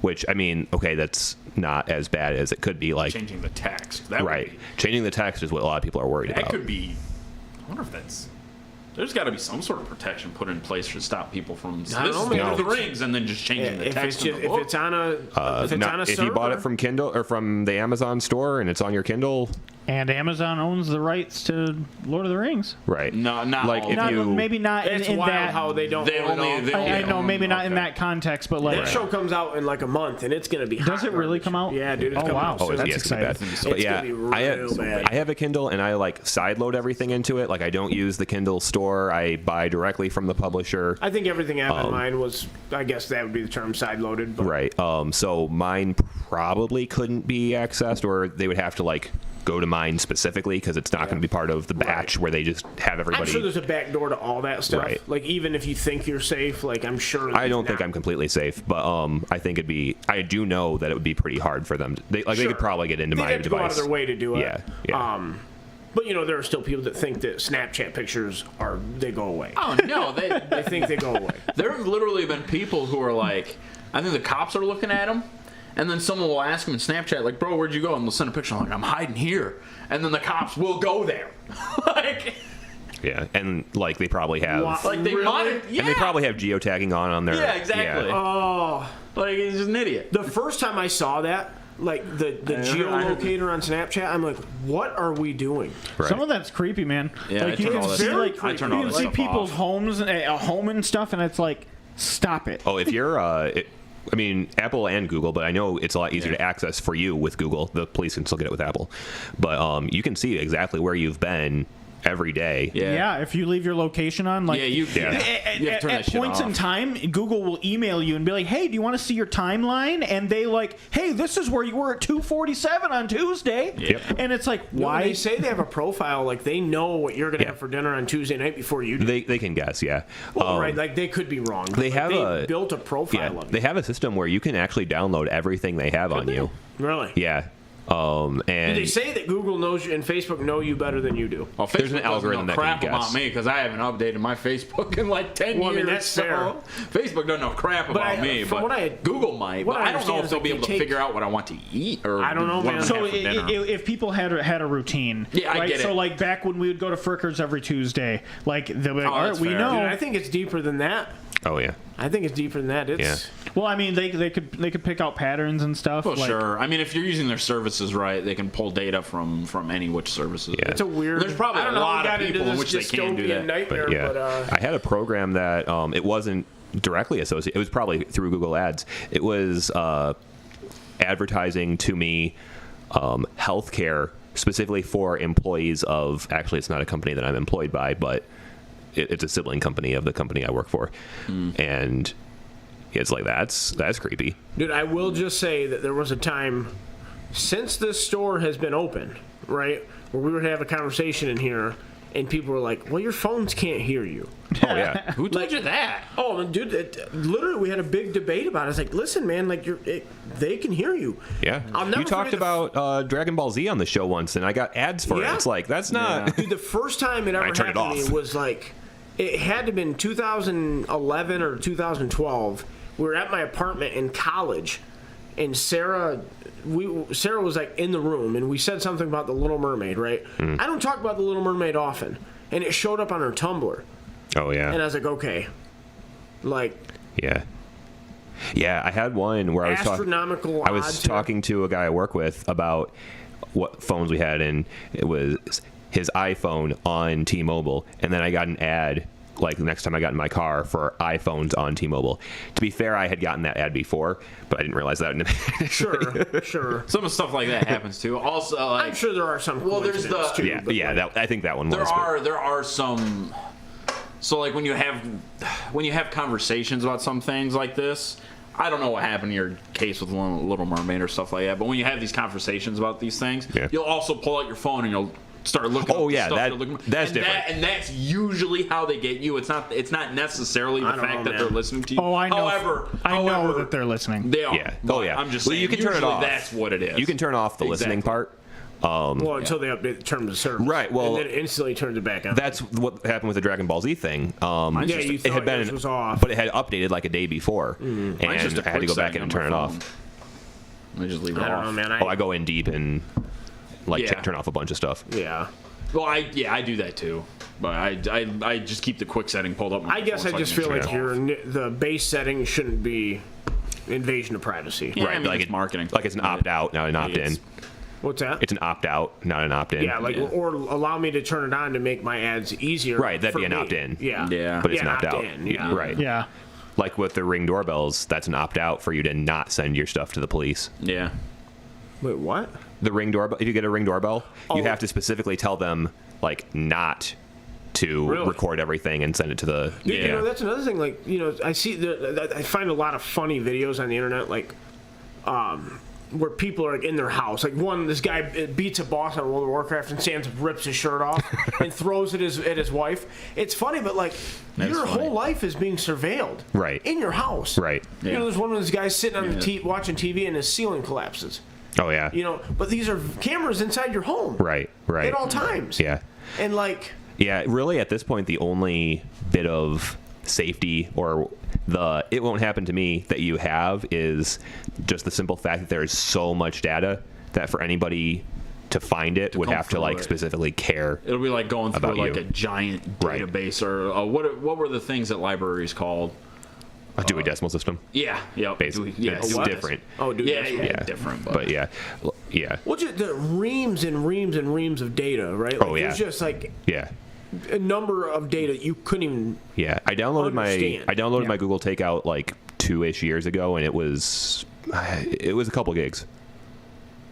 Which, I mean, okay, that's not as bad as it could be. Like Changing the text. That right, Would be, changing the text is what a lot of people are worried that about. could be. I wonder if that's. There's got to be some sort of protection put in place to stop people from this I don't is know, Lord man. of the Rings and then just changing the if text it's in the book. if it's on a if it's on a If server, you bought it from Kindle or from the Amazon store and it's on your Kindle, And Amazon owns the rights to Lord of the Rings. right? No, not like all if of Not, you maybe not it's in wild that. how they don't. They own only- all- they I only know, own- maybe not in okay. that context, but like. That show comes out in like a month, and it's gonna be. Does hot it really garbage. come out? Yeah, dude. It's Oh, coming wow. out So soon. that's yeah, it's gonna be bad. exciting. But It's yeah, gonna be real bad. I have a Kindle and I like sideload everything into it. Like I don't use the Kindle store. I buy directly from the publisher. I think everything I have in mind was, I guess that would be the term side loaded. But Right. So mine probably couldn't be accessed, or they would have to like go to mine specifically because it's not going to be part of the batch where they just have I'm everybody. sure there's a back door to all that stuff. Right. Like even if you think you're safe, like I'm sure. I don't think not. I'm completely safe, but I think it'd be. I do know that it would be pretty hard for them. They Sure. could probably get into They'd my have to go out of device. their way to do it. Yeah, yeah. But there are still people that think that Snapchat pictures they go away. Oh no, They think they go away. there have literally been people who are like, I think the cops are looking at them, and then someone will ask them in Snapchat, like, bro, where'd you go? And they'll send a picture, like, I'm hiding here. And then the cops will go there. like, Yeah, and like they probably have, like they Really? might, yeah. and they probably have geotagging on their. Yeah, exactly. Yeah. Oh, like he's just an idiot. the first time I saw that, like the geolocator on Snapchat, I'm like, what are we doing? Right. Some of that's creepy, man. Yeah, like I you turn can all that see stuff- like I turn you all can that see stuff people's off. homes, a home and stuff, and it's like, stop it. Oh, if you're, I mean, Apple and Google, but I know it's a lot easier to access for you with Google. The police can still get it with Apple, but you can see exactly where you've been every day. Yeah, if you leave your location on, like, Yeah, you Yeah. you have to turn that at shit points off. in time, Google will email you and be like, "Hey, do you want to see your timeline?" And they like, "Hey, this is where you were at 2:47 on Tuesday." Yep. And it's like, Why why? they say they have a profile, like they know what you're gonna have for dinner on Tuesday night before you do. They can guess, yeah. Well, right, like they could be wrong. But they like, have they a- built a profile Yeah, of they you. have a system where you can actually download everything they have on you. Really? Yeah. Do And they say that Google knows you and Facebook know you better than you do? Well, Facebook There's an doesn't algorithm know that can crap guess. about me because I haven't updated my Facebook in like 10 Well, I years. mean, that's so fair. Facebook doesn't know crap But about me, from but what I- Google might. what But I I don't know understand if is, they'll like, be they able to take- figure out what I want to eat or I don't know, what man. I'm So gonna have for dinner. if people had a routine, Yeah, I right? get it. So like back when we would go to Frickers every Tuesday, like they'll be like, Oh, all right, that's we fair. know. Dude, I think it's deeper than that. oh yeah, I think it's deeper than that. It's Well, I mean, they could pick out patterns and stuff. Well, like, sure. I mean, if you're using their services right, they can pull data from any which services. Yeah. it's a weird. There's probably I don't a know, lot we of got into people in this which they can do dystopian that. Nightmare, but yeah. but I had a program that it wasn't directly associated. It was probably through Google Ads. It was advertising to me healthcare specifically for employees of. Actually, it's not a company that I'm employed by, but it's a sibling company of the company I work for, and it's like that's creepy. dude, I will just say that there was a time since this store has been open, right, where we would have a conversation in here, and people were like, "Well, your phones can't hear you." Oh yeah. Who told you that? Oh, dude, literally, we had a big debate about it. It's like, listen, man, like they can hear you. Yeah, I'll never you talked forget the about Dragon Ball Z on the show once, and I got ads for it. Yeah. It's like that's not. Dude, the first time it ever turned it happened to off. me was like, it had to have been 2011 or 2012. We were at my apartment in college, and Sarah was like in the room, and we said something about the Little Mermaid, right? I don't talk about the Little Mermaid often, and it showed up on her Tumblr, Oh yeah. and I was like, okay, like Yeah. Yeah, I had one where I was astronomical. I was odds here. talking to a guy I work with about what phones we had, and it was his iPhone on T-Mobile, and then I got an ad like the next time I got in my car for iPhones on T-Mobile. To be fair, I had gotten that ad before, but I didn't realize that. Sure. Some of stuff like that happens too. Also, like, I'm sure there are some. Well, there's coincidences, the- too, Yeah, but yeah. like, I think that one was. there are some. So like when you have conversations about some things like this, I don't know what happened in your case with Little Mermaid or stuff like that, but when you have these conversations about these things, Yeah. you'll also pull out your phone and you'll start looking. Oh, up the yeah, stuff that- you're looking- that's and different. and that's usually how they get you. It's not necessarily the I don't fact know, that man. they're listening to you. Oh, I know. However, I know that they're listening. They are. Yeah. But Oh yeah. I'm just Well, saying. you can turn it usually off. That's what it is. You can turn off the listening Exactly. part. well, until they update the terms of service, Right, well, and then it instantly turns it back on. That's what happened with the Dragon Ball Z thing. Yeah, you it had thought been, yours was off. but it had updated like a day before, Mine's just and a I had to quick go back setting in and on turn it my off. phone. I just leave it I don't off. know, man. I go in deep and like Yeah. turn off a bunch of stuff. Yeah. Well, I do that too, but I just keep the quick setting pulled up. On my I guess phone I so just can feel turn like it off. the base setting shouldn't be invasion of privacy. Yeah, Right, I mean, like it's marketing. Like it's an opt out, not an opt in. It's- What's that? It's an opt out, not an opt in. Yeah, like or allow me to turn it on to make my ads easier. Right, that'd for be an me. opt-in. Yeah. Yeah. But it's Yeah, an opt out. opt-in, yeah. Right. Yeah. Like with the Ring doorbells, that's an opt out for you to not send your stuff to the police. Yeah. Wait, what? The Ring doorbell. If you get a Ring doorbell, you Oh. have to specifically tell them like not to Really? record everything and send it to the. Dude, you know, that's another thing. Like, you know, I find a lot of funny videos on the internet, like, where people are like, in their house. Like, this guy beats a boss on World of Warcraft and stands up, rips his shirt off, and throws it at his wife. It's funny, but like, your funny. whole life is being surveilled. Right. In your house. Right. You Yeah. know, there's one of those guys sitting on the watching TV and his ceiling collapses. Oh yeah. You know, but these are cameras inside your home. Right. At all times. Yeah. And like. Yeah, really at this point, the only bit of safety or it won't happen to me that you have is just the simple fact that there is so much data that for anybody to find it would have to like specifically care. It'll be like going through like you. a giant database or what were the things that libraries called? A Dewey Decimal System. Yeah, yeah, Basically, it's different. Oh, dude. Yeah, different. But yeah. Well, just the reams and reams and reams of data, right? Oh, yeah. There's just like Yeah. a number of data you couldn't even. Yeah, I downloaded understand. my Google Takeout like 2-ish years ago, and it was a couple gigs.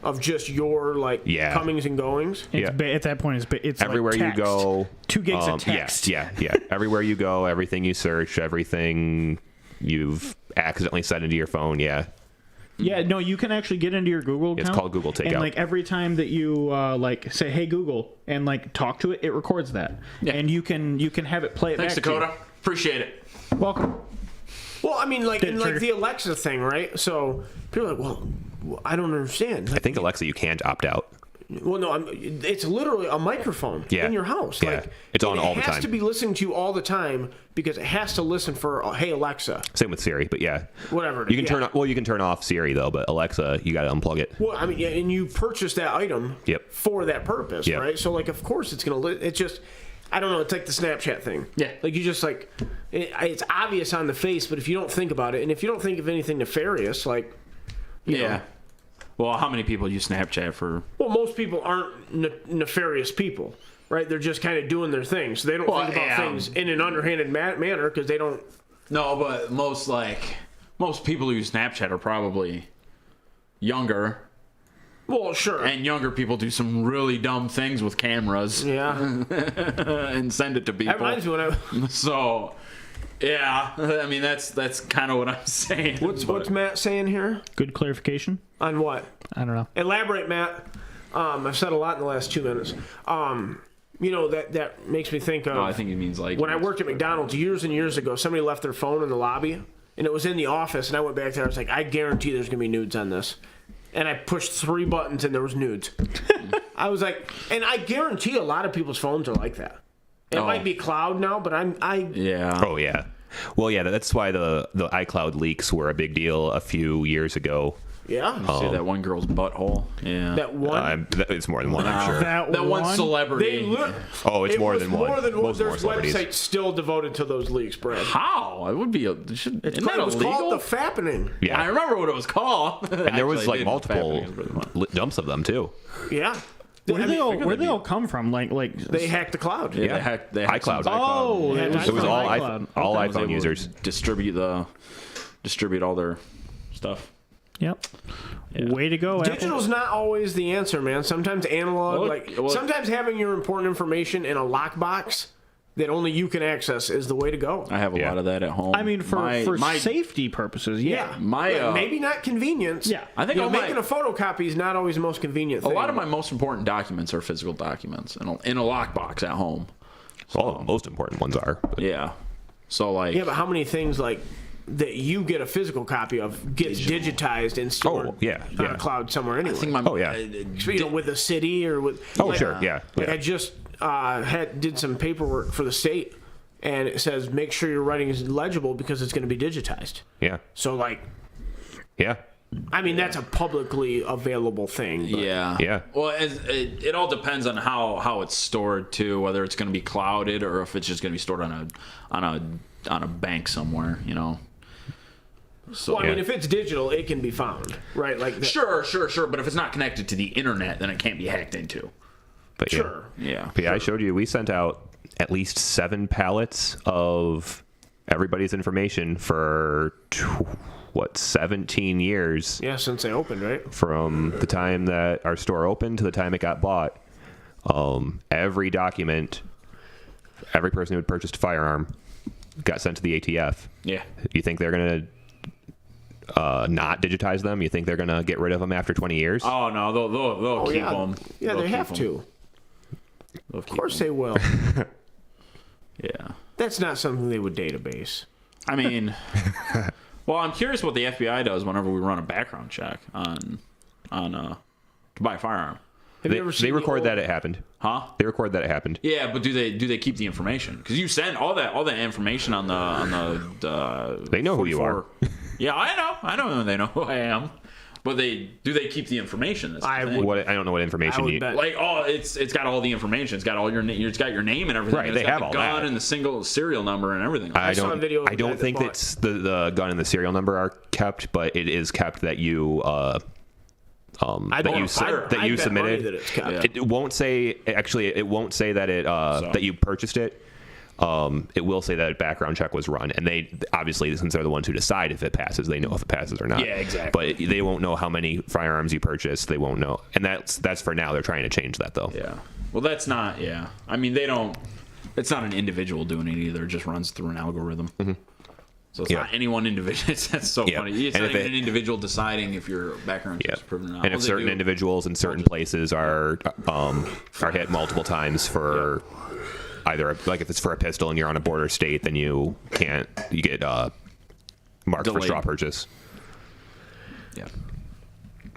Of just your like comings and goings. At that point, it's everywhere like text. you go. 2 gigs of text. Yeah. Everywhere you go, everything you search, everything you've accidentally set into your phone. Yeah. Yeah, no, you can actually get into your Google account. It's called Google Takeout. And like every time that you like say, "Hey Google," and like talk to it, it records that. Yeah. And you can have it play it Thanks, back Dakota. to you. Appreciate it. Welcome. Well, I mean, like in like the Alexa thing, right? So people are like, well, I don't understand. I think Alexa, you can't opt out. Well, no, it's literally a microphone in your house. Yeah. Like, It's on all the It time. has to be listening to you all the time because it has to listen for, hey, Alexa. Same with Siri, but yeah. Whatever. You can turn off Siri though, but Alexa, you got to unplug it. Well, I mean, yeah, and you purchase that item for that purpose, right? So, like, of course it's going to, it's just, I don't know, it's like the Snapchat thing. Yeah. Like, you just, like, it's obvious on the face, but if you don't think about it, and if you don't think of anything nefarious, like, you know. Well, how many people use Snapchat for? Well, most people aren't nefarious people, right? They're just kind of doing their thing. So they don't think about things in an underhanded manner because they don't. No, but most people who use Snapchat are probably younger. Well, sure. And younger people do some really dumb things with cameras. Yeah. And send it to people. That reminds me when I. So, yeah. I mean, that's kind of what I'm saying. What's Matt saying here? Good clarification. On what? I don't know. Elaborate, Matt. I've said a lot in the last 2 minutes. You know, that makes me think of. No, I think he means like. When I worked at McDonald's years and years ago, somebody left their phone in the lobby, and it was in the office, and I went back there. I was like, I guarantee there's going to be nudes on this. And I pushed 3 buttons, and there was nudes. I was like, and I guarantee a lot of people's phones are like that. It might be cloud now, but Yeah. Oh yeah. Well, yeah. That's why the iCloud leaks were a big deal a few years ago. Yeah. See that one girl's butthole? Yeah. That one. It's more than one, I'm sure. That one celebrity. It's more than one. More than one. Most more There's celebrities. websites still devoted to those leaks, Brad. How? It would be a. It isn't that was illegal? called the fappening. Yeah. I remember what it was called. And there was like multiple dumps of them too. Yeah. Where they all come from? Like They hacked the cloud. Yeah, they hacked iCloud. Oh, Yeah, it It was all iCloud. all I was able iPhone to users. distribute all their stuff. Yep. Way to go, Apple. Digital's not always the answer, man. Sometimes analog, sometimes having your important information in a lockbox that only you can access is the way to go. I have a lot of that at home. I mean, for safety purposes, yeah. Maybe not convenience. Yeah. I think making a photocopy is not always the most convenient thing. a lot of my most important documents are physical documents in a lockbox at home. All the most important ones are. But Yeah. So like. Yeah, but how many things like that you get a physical copy of gets digitized and stored on a cloud somewhere anyway? I think my with the city or with. Sure, yeah. I just did some paperwork for the state, and it says make sure your writing is legible because it's going to be digitized. Yeah. So like. Yeah. I mean, that's a publicly available thing. But. Yeah. Well, it all depends on how it's stored too, whether it's going to be clouded or if it's just going to be stored on a bank somewhere, you know. So, well, I mean, if it's digital, it can be found, right? Like sure. But if it's not connected to the internet, then it can't be hacked into. But sure. Yeah. But yeah, I showed you. We sent out at least 7 pallets of everybody's information for 17 years? Yeah, since they opened, right? From the time that our store opened to the time it got bought. Every document, every person who had purchased a firearm got sent to the ATF. Yeah. You think they're going to not digitize them? You think they're going to get rid of them after 20 years? Oh, no, they'll keep them. Yeah, they have to. Of course they will. Yeah. That's not something they would database. I mean, well, I'm curious what the FBI does whenever we run a background check on to buy a firearm. Have you ever seen They record the old- that it happened. Huh? They record that it happened. Yeah, but do they keep the information? Because you send all that information on the They know who you are. Yeah, I know they know who I am. But do they keep the information? That's the I thing. would- What I don't know what information I would you. bet. Like, it's got all the information. It's got all it's got your name and everything. Right, It's they got have the all gun that. and the single serial number and everything. I saw a don't. video of I a guy don't that think bought- that's the gun and the serial number are kept, but it is kept that you I'd that you bet- I'd that you bet money submitted. that it's kept. Yeah. It won't say actually. It won't say that that you purchased it. It will say that a background check was run, and they obviously, since they're the ones who decide if it passes, they know if it passes or not. Yeah, exactly. But they won't know how many firearms you purchased. They won't know, and that's for now. They're trying to change that though. Yeah. Well, that's not. Yeah. I mean, they don't. It's not an individual doing it either. It just runs through an algorithm. Mm-hmm. So it's Yeah. not any one individual. That's so Yeah. funny. It's And not if even it- an individual deciding if your background check is proven or not. And All if they certain do- individuals in certain places are hit multiple times for either like if it's for a pistol and you're on a border state, then you get marked for Delayed. straw purchase. Yeah.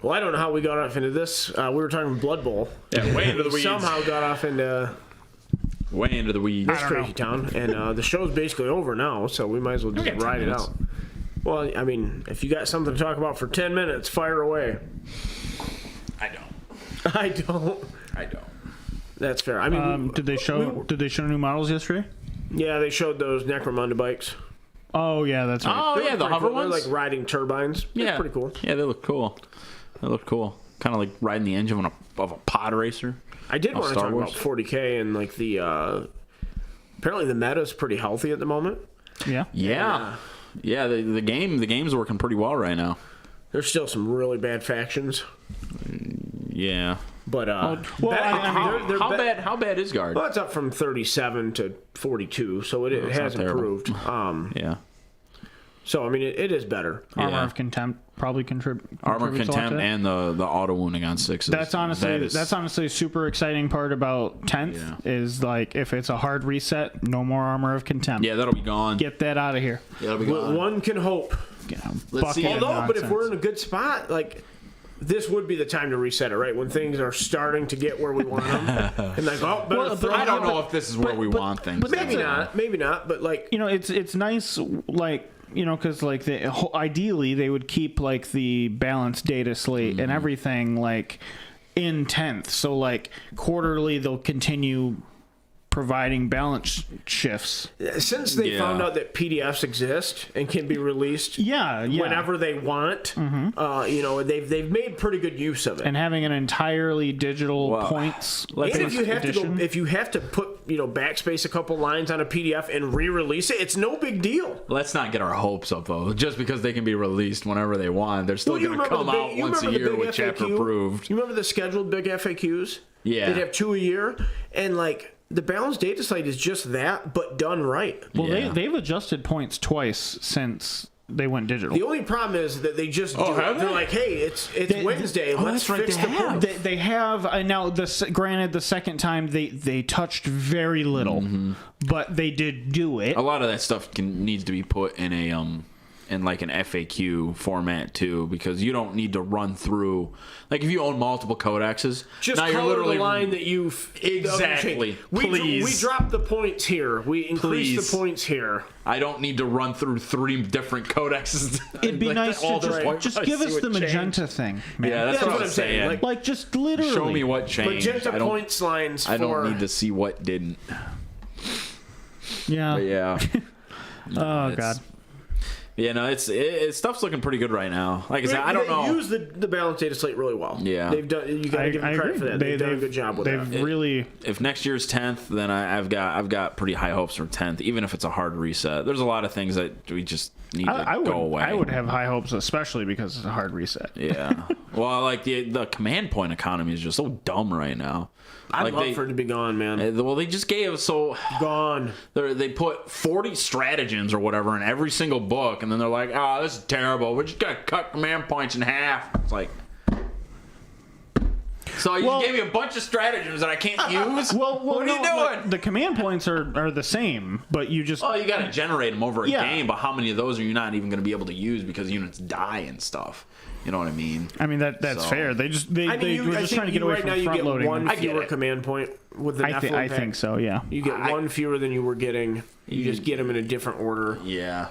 Well, I don't know how we got off into this. We were talking Blood Bowl. Yeah. Way into the We weeds. somehow got off into Way into the weeds. this crazy town, and the show's basically over now, so we might as well just got 10 ride it minutes. out. Well, I mean, if you got something to talk about for 10 minutes, fire away. I don't. I don't. I don't. That's fair. I mean, Did they show new models yesterday? yeah, they showed those Necromunda bikes. Oh yeah, that's right. Oh They yeah, look the pretty hover cool. ones. They're like riding turbines. They're yeah, pretty cool. Yeah, they look cool. They look cool. Kind of like riding the engine of a pod racer. I did want to Star talk Wars? about 40K and like the. Apparently, the meta's pretty healthy at the moment. Yeah. Yeah. Yeah, the game's working pretty well right now. There's still some really bad factions, Yeah. but well, bet- I mean, they're How bet- bad? How bad is guard? Well, it's up from 37 to 42, so it That's has not terrible. improved. Yeah. So I mean, it is better. Armor Yeah. of Contempt probably contributes. Armor a lot to contempt that. and the auto wounding on sixes. That's honestly a super exciting part about 10th Yeah. is like if it's a hard reset, no more Armor of Contempt. Yeah, that'll be gone. Get that out of here. Yeah, that'll be gone. One can hope. Let's see. Although, but if we're in a good spot, like this would be the time to reset it, right? When things are starting to get where we want them, and like, oh, better Well, throw I it don't out. know if this is where we want things. But maybe not. But like, You know, it's nice, like, you know, because like ideally they would keep like the balanced data slate and everything like in 10th. So like quarterly they'll continue providing balance shifts. since they Yeah. found out that PDFs exist and can be released Yeah. whenever they want, you know, they've made pretty good use of it. And having an entirely digital Well, points. And if you have edition. if you have to put, you know, backspace a couple lines on a PDF and re-release it, it's no big deal. Let's not get our hopes up though. Just because they can be released whenever they want, they're still Well, you going to remember come the big- out you once a remember the year big with chapter FAQ? approved. You remember the scheduled big FAQs? Yeah. They'd have 2 a year, and like the balanced data slate is just that, but done right. Well, Yeah. they've adjusted points twice since they went digital. The only problem is that they just do have it. They're they? like, hey, it's Wednesday. Let's that's right, fix they the have. proof. They have now. Granted, the second time they touched very little, but they did do it. A lot of that stuff needs to be put in a in like an FAQ format too, because you don't need to run through. Like if you own multiple codexes, Just now you're color literally the line that you've Exactly. We Please. dropped the points here. We increased Please. the points here. I don't need to run through 3 different codexes. It'd be Like, nice to all the just points. give See us what the changed. magenta thing, man. Yeah, that's what I'm saying. like just literally Show me what changed. Magenta I don't, points lines I for. don't need to see what didn't. Yeah. But yeah. Oh It's- god. Yeah, no, stuff's looking pretty good right now. Like I said, I don't They know. use the balanced data slate really well. Yeah. They've done. You got to give them credit for that. They've done a good job with They've that. really. If next year's 10th, then I've got pretty high hopes for 10th, even if it's a hard reset. There's a lot of things that we just need to I would. go away. I would have high hopes, especially because it's a hard reset. Yeah. Well, like the command point economy is just so dumb right now. I'd like love for it to be gone, man. well, they just gave so Gone. they put 40 stratagems or whatever in every single book, and then they're like, "Oh, this is terrible. We're just gonna cut command points in half." It's like, So you just gave me a bunch of stratagems that I can't use? Well, what are you doing? The command points are the same, but you just... Oh, you got to generate them over a Yeah. game, but how many of those are you not even going to be able to use because units die and stuff? You know what I mean? I mean, that's fair. They were just trying to get away right from now you front get loading. one I get fewer it. command point with the Nephilim I pack. think so, yeah. You get one fewer than you were getting. You just get them in a different order. Yeah.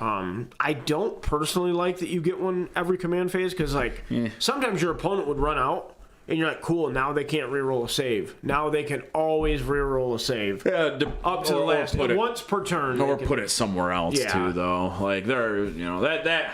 I don't personally like that you get one every command phase because, like, sometimes your opponent would run out, and you're like, cool, now they can't reroll a save. Now they can always reroll a save. Yeah, up to the last. Once per turn. Or put it somewhere else, too, though. Like, they're, that...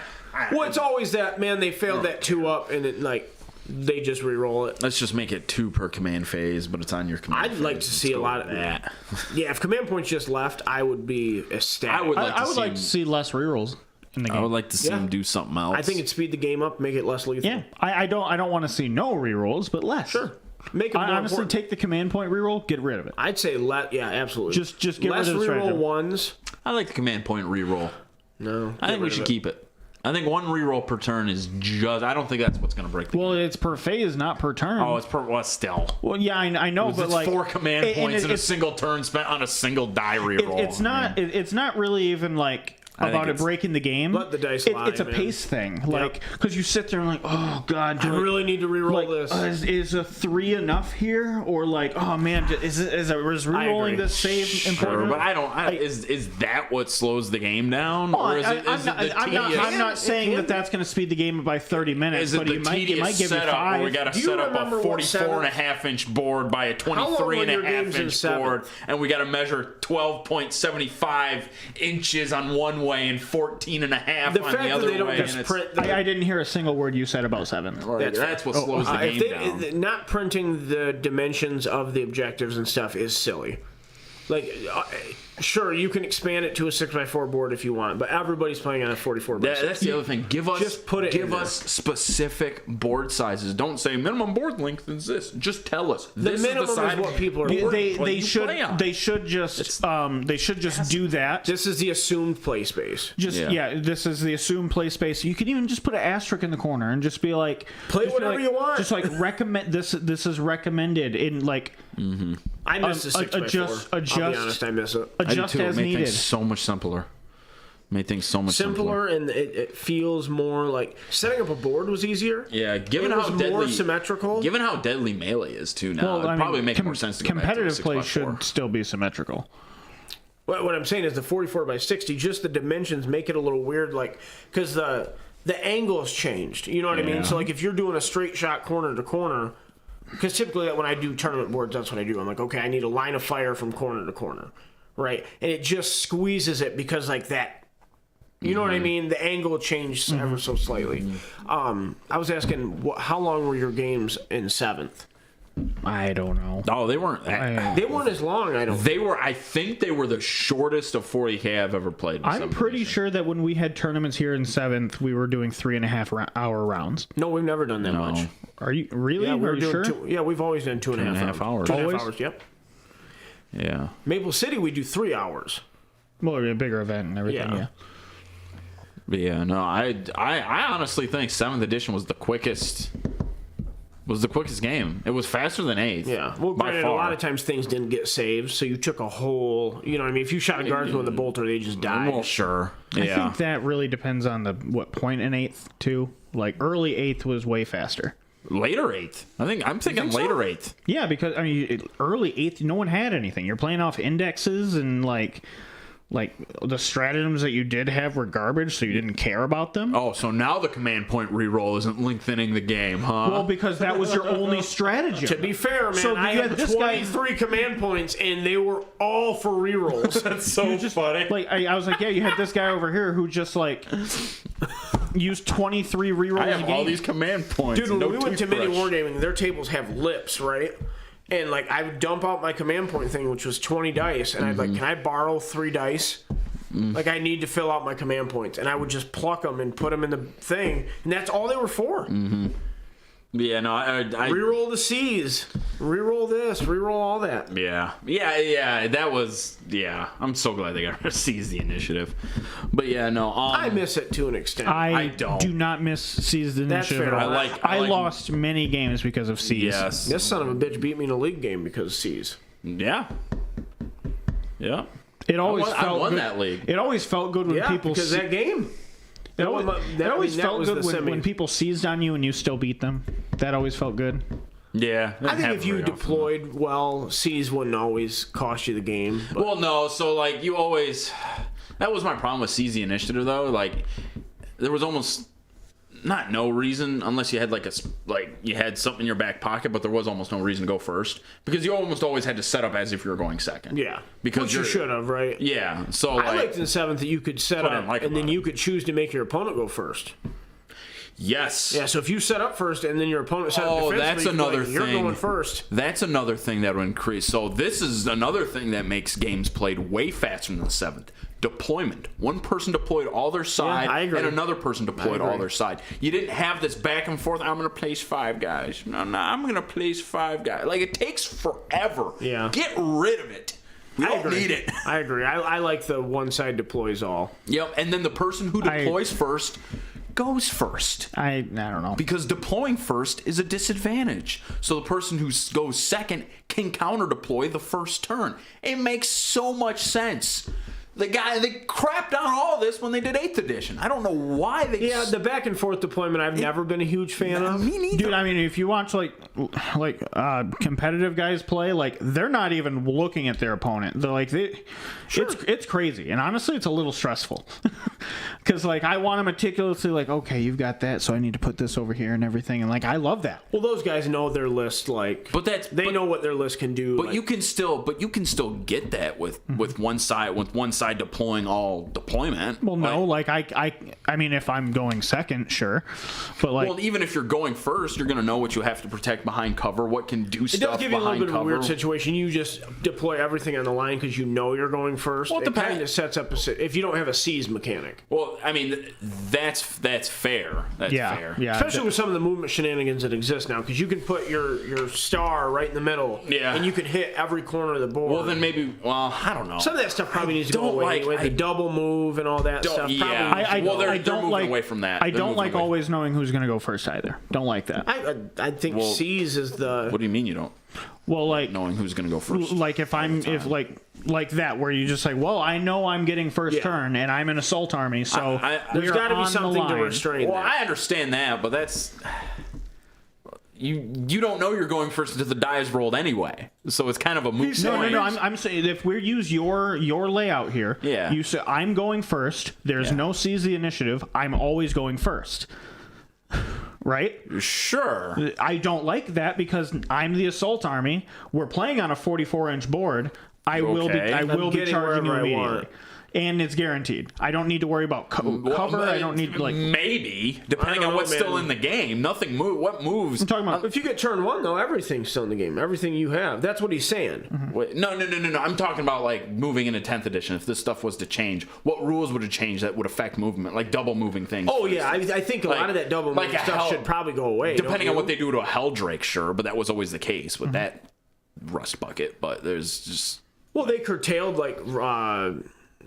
Well, it's always that, man, they failed that 2 up, and it, like, they just re-roll it. Let's just make it 2 per command phase, but it's on your command I'd phase. like to see a lot of that. Yeah, if command points just left, I would be ecstatic. I would like to see less rerolls in the game. I would like to see him do something else. I think it'd speed the game up, make it less lethal. Yeah, I don't want to see no rerolls, but less. Sure. Make it more Honestly, important. take the command point reroll, get rid of it. I'd say yeah, absolutely. Just get less rid of the reroll stratagem. ones. I like the command point reroll. No. I think we should keep it. I think 1 reroll per turn is just... I don't think that's what's going to break the Well, game. it's per phase, not per turn. Oh, it's per... Well, still. Well, yeah, I know, but It's like 4 command points in a it's single turn spent on a single die reroll. It's not. It's not really even like think about it it's- breaking the game. Let the dice lie, It's a man. pace thing, like because you sit there and like, oh god, I really need to reroll like, this. is a 3 enough here, or like, oh man, is rerolling this save important? Sure, but I don't... is that what slows the game down? Or is it the tedious... I'm not saying that that's going to speed the game up by 30 minutes, Is it but the it might tedious give you setup 5. where we got to Do you set up remember a what 44.5-inch board by a long were your 23.5 games in inch seventh? board, and we got to measure 12.75 inches on one way and 14.5 The on fact the that other they don't way? just And print... I didn't hear a single word you said about 7. that's what slows the game down. Not printing the dimensions of the objectives and stuff is silly. Like, sure, you can expand it to a 6x4 board if you want, but everybody's playing on a 44 by 60. That's the other thing. Give us Just put it in give there. us specific board sizes. Don't say minimum board length is this. Just tell us. The minimum is what people are working. They should just do that. This is the assumed play space. This is the assumed play space. You can even just put an asterisk in the corner and just be like, Play just be whatever you want. Just like recommend this. This is recommended in like I miss the 6x4. I'll be honest, I miss it. adjust as It made needed. things so much simpler. Made things so much Simpler, and it feels more like setting up a board was easier. Yeah, given It how was more deadly symmetrical. Given how deadly melee is too now, it'd probably make more sense to go back to a competitive play 6x4. should still be symmetrical. What I'm saying is the 44 by 60, just the dimensions make it a little weird, like because the angle's changed. You know what I mean? So like if you're doing a straight shot corner to corner, because typically when I do tournament boards, that's what I do. I'm like, okay, I need a line of fire from corner to corner, right? And it just squeezes it because like that. You know what I mean? The angle changed ever so slightly. I was asking, how long were your games in 7th? I don't know. Oh, they weren't. They weren't as long, I don't think. They were. I think they were the shortest of 40K I've ever played. In I'm some pretty edition. sure that when we had tournaments here in 7th, we were doing 3.5 hour rounds. No, we've never done that much. Are you really? Yeah, Are you sure? we've always done 2.5 hours. 2.5 Always? hours, yep. Yeah. Maple City, we do 3 hours. Well, it'd be a bigger event and everything. Yeah. Yeah. But yeah. No. I honestly think 7th edition was the quickest. Was the quickest game. It was faster than 8th. Yeah. Well, by granted, far. a lot of times things didn't get saved, so you took a whole, you know what I mean? If you shot a guardsman with a bolter, they just died. Well, sure. I Yeah. think that really depends on the point in 8th too. Like early 8th was way faster. Later 8th. I'm thinking later 8th. Yeah, because I mean, early 8th, no one had anything. You're playing off indexes and like the stratagems that you did have were garbage, so you didn't care about them. Oh, so now the command point reroll isn't lengthening the game, huh? Well, because that was your only stratagem. To be fair, man, So I you had had this guy- 23 command points, and they were all for rerolls. That's so funny. Like I was like, yeah, you had this guy over here who just like used 23 rerolls I a have game. all these command points. Dude, when no we went to toothbrush. mini wargaming, their tables have lips, right? And like I would dump out my command point thing, which was 20 dice, and I'd like, can I borrow 3 dice? Like I need to fill out my command points, and I would just pluck them and put them in the thing, and that's all they were for. Yeah, no, I reroll the C's, reroll this, reroll all that. Yeah. That was I'm so glad they got to seize the initiative. But yeah, no, I miss it to an extent. I don't. do not miss Seize the That's Initiative fair. at all. I like- lost many games because of Seize. Yes. This son of a bitch beat me in a league game because of C's. Yeah. Yeah. It always I felt won good. that league. It always felt good when Yeah, people because that game. It always that felt was good the semi. when people seized on you and you still beat them. That always felt good. Yeah. I think if you deployed well, C's wouldn't always cost you the game. But Well, no, so like you always. That was my problem with Seize the Initiative, though. Like, there was almost not no reason unless you had you had something in your back pocket, but there was almost no reason to go first because you almost always had to set up as if you were going second. yeah, because which you should have, right? Yeah, so I liked in seventh that you could set What I up, didn't like and then about you could choose to make your opponent go first. yes, Yeah, so if you set up first and then your opponent set up defensively, that's you can be another like, You're thing. going first. That's another thing that would increase. So this is another thing that makes games played way faster than the seventh. Deployment. One person deployed all their side, I agree. and another person deployed I agree. all their side. You didn't have this back and forth. I'm going to place 5 guys. No, I'm going to place 5 guys. Like, it takes forever. Yeah. Get rid of it. We I don't agree. need it. I agree. I like the one side deploys all. Yep. And then the person who deploys first goes first. I don't know. Because deploying first is a disadvantage. So the person who goes second can counter deploy the first turn. It makes so much sense. They crapped on all this when they did 8th edition. I don't know why they. Yeah, the back and forth deployment I've never been a huge fan of. Me neither. Dude, I mean, if you watch competitive guys play, like they're not even looking at their opponent. They're like, it's crazy, and honestly, it's a little stressful. Because like I want to meticulously okay, you've got that, so I need to put this over here and everything, and I love that. Well, those guys know their list, they know what their list can do. But you can still get that with one side deploying all deployment. Well, no, I mean, if I'm going second, sure, but well, even if you're going first, you're going to know what you have to protect behind cover, what can do it stuff does give you a behind little bit of a cover. weird situation. You just deploy everything on the line because you know you're going first. Well, it kind of sets up if you don't have a seize mechanic. Well, I mean, that's fair. That's fair. Yeah. Especially with some of the movement shenanigans that exist now, because you can put your star right in the middle, and you can hit every corner of the board. Well, then maybe. Well, I don't know. Some of that stuff probably needs to go away. The double move and all that stuff. Yeah. They're moving away from that. I don't like always knowing who's going to go first either. Don't like that. I think seize is the. What do you mean you don't? Well, knowing who's going to go first. Like like that, where you just I know I'm getting first turn, and I'm an assault army, so there's got to be something to restrain. Well, I understand that, but that's. You don't know you're going first until the die is rolled anyway, so it's kind of a moot point. No. I'm saying if we use your layout here, you say I'm going first. There's no seize the initiative. I'm always going first, right? Sure. I don't like that because I'm the assault army. We're playing on a 44-inch board. I will be charging you immediately. And it's guaranteed. I don't need to worry about cover. I don't need maybe depending on what's still in the game. Nothing what moves. I'm talking about if you get turn 1 though, everything's still in the game. Everything you have. That's what he's saying. Mm-hmm. Wait, no. I'm talking about moving into 10th edition. If this stuff was to change, what rules would it change that would affect movement, like double moving things? Oh yeah, I think a lot of that double moving stuff should probably go away. Depending on what they do to a Helldrake, sure, but that was always the case with that rust bucket. But there's just they curtailed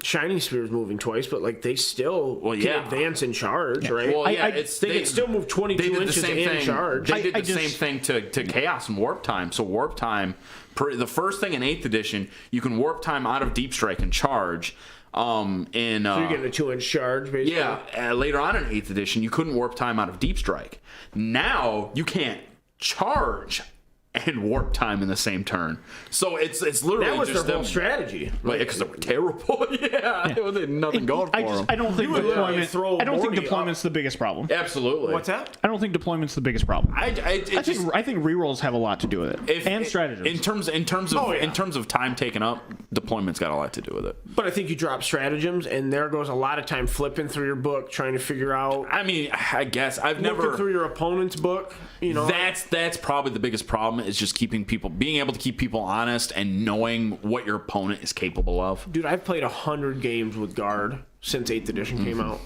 Shining Spear's moving twice, but they still can advance and charge, right? Well, they can still move 22 inches and charge. They did the same thing to Chaos and Warp Time. So Warp Time, the first thing in 8th edition, you can Warp Time out of Deep Strike and charge. So you're getting a 2-inch charge, basically. Yeah. Later on in 8th edition, you couldn't Warp Time out of Deep Strike. Now you can't charge and Warp Time in the same turn. So it's literally that was just their whole strategy. Because they were terrible. They had nothing going for them. I don't think deployment's the biggest problem. Absolutely. What's that? I don't think deployment's the biggest problem. I think rerolls have a lot to do with it, and strategies. In terms of time taken up, deployment's got a lot to do with it. But I think you drop stratagems, and there goes a lot of time flipping through your book, trying to figure out. I mean, I guess I've never looking through your opponent's book. That's probably the biggest problem is just being able to keep people honest and knowing what your opponent is capable of. Dude, I've played 100 games with Guard since 8th edition came out.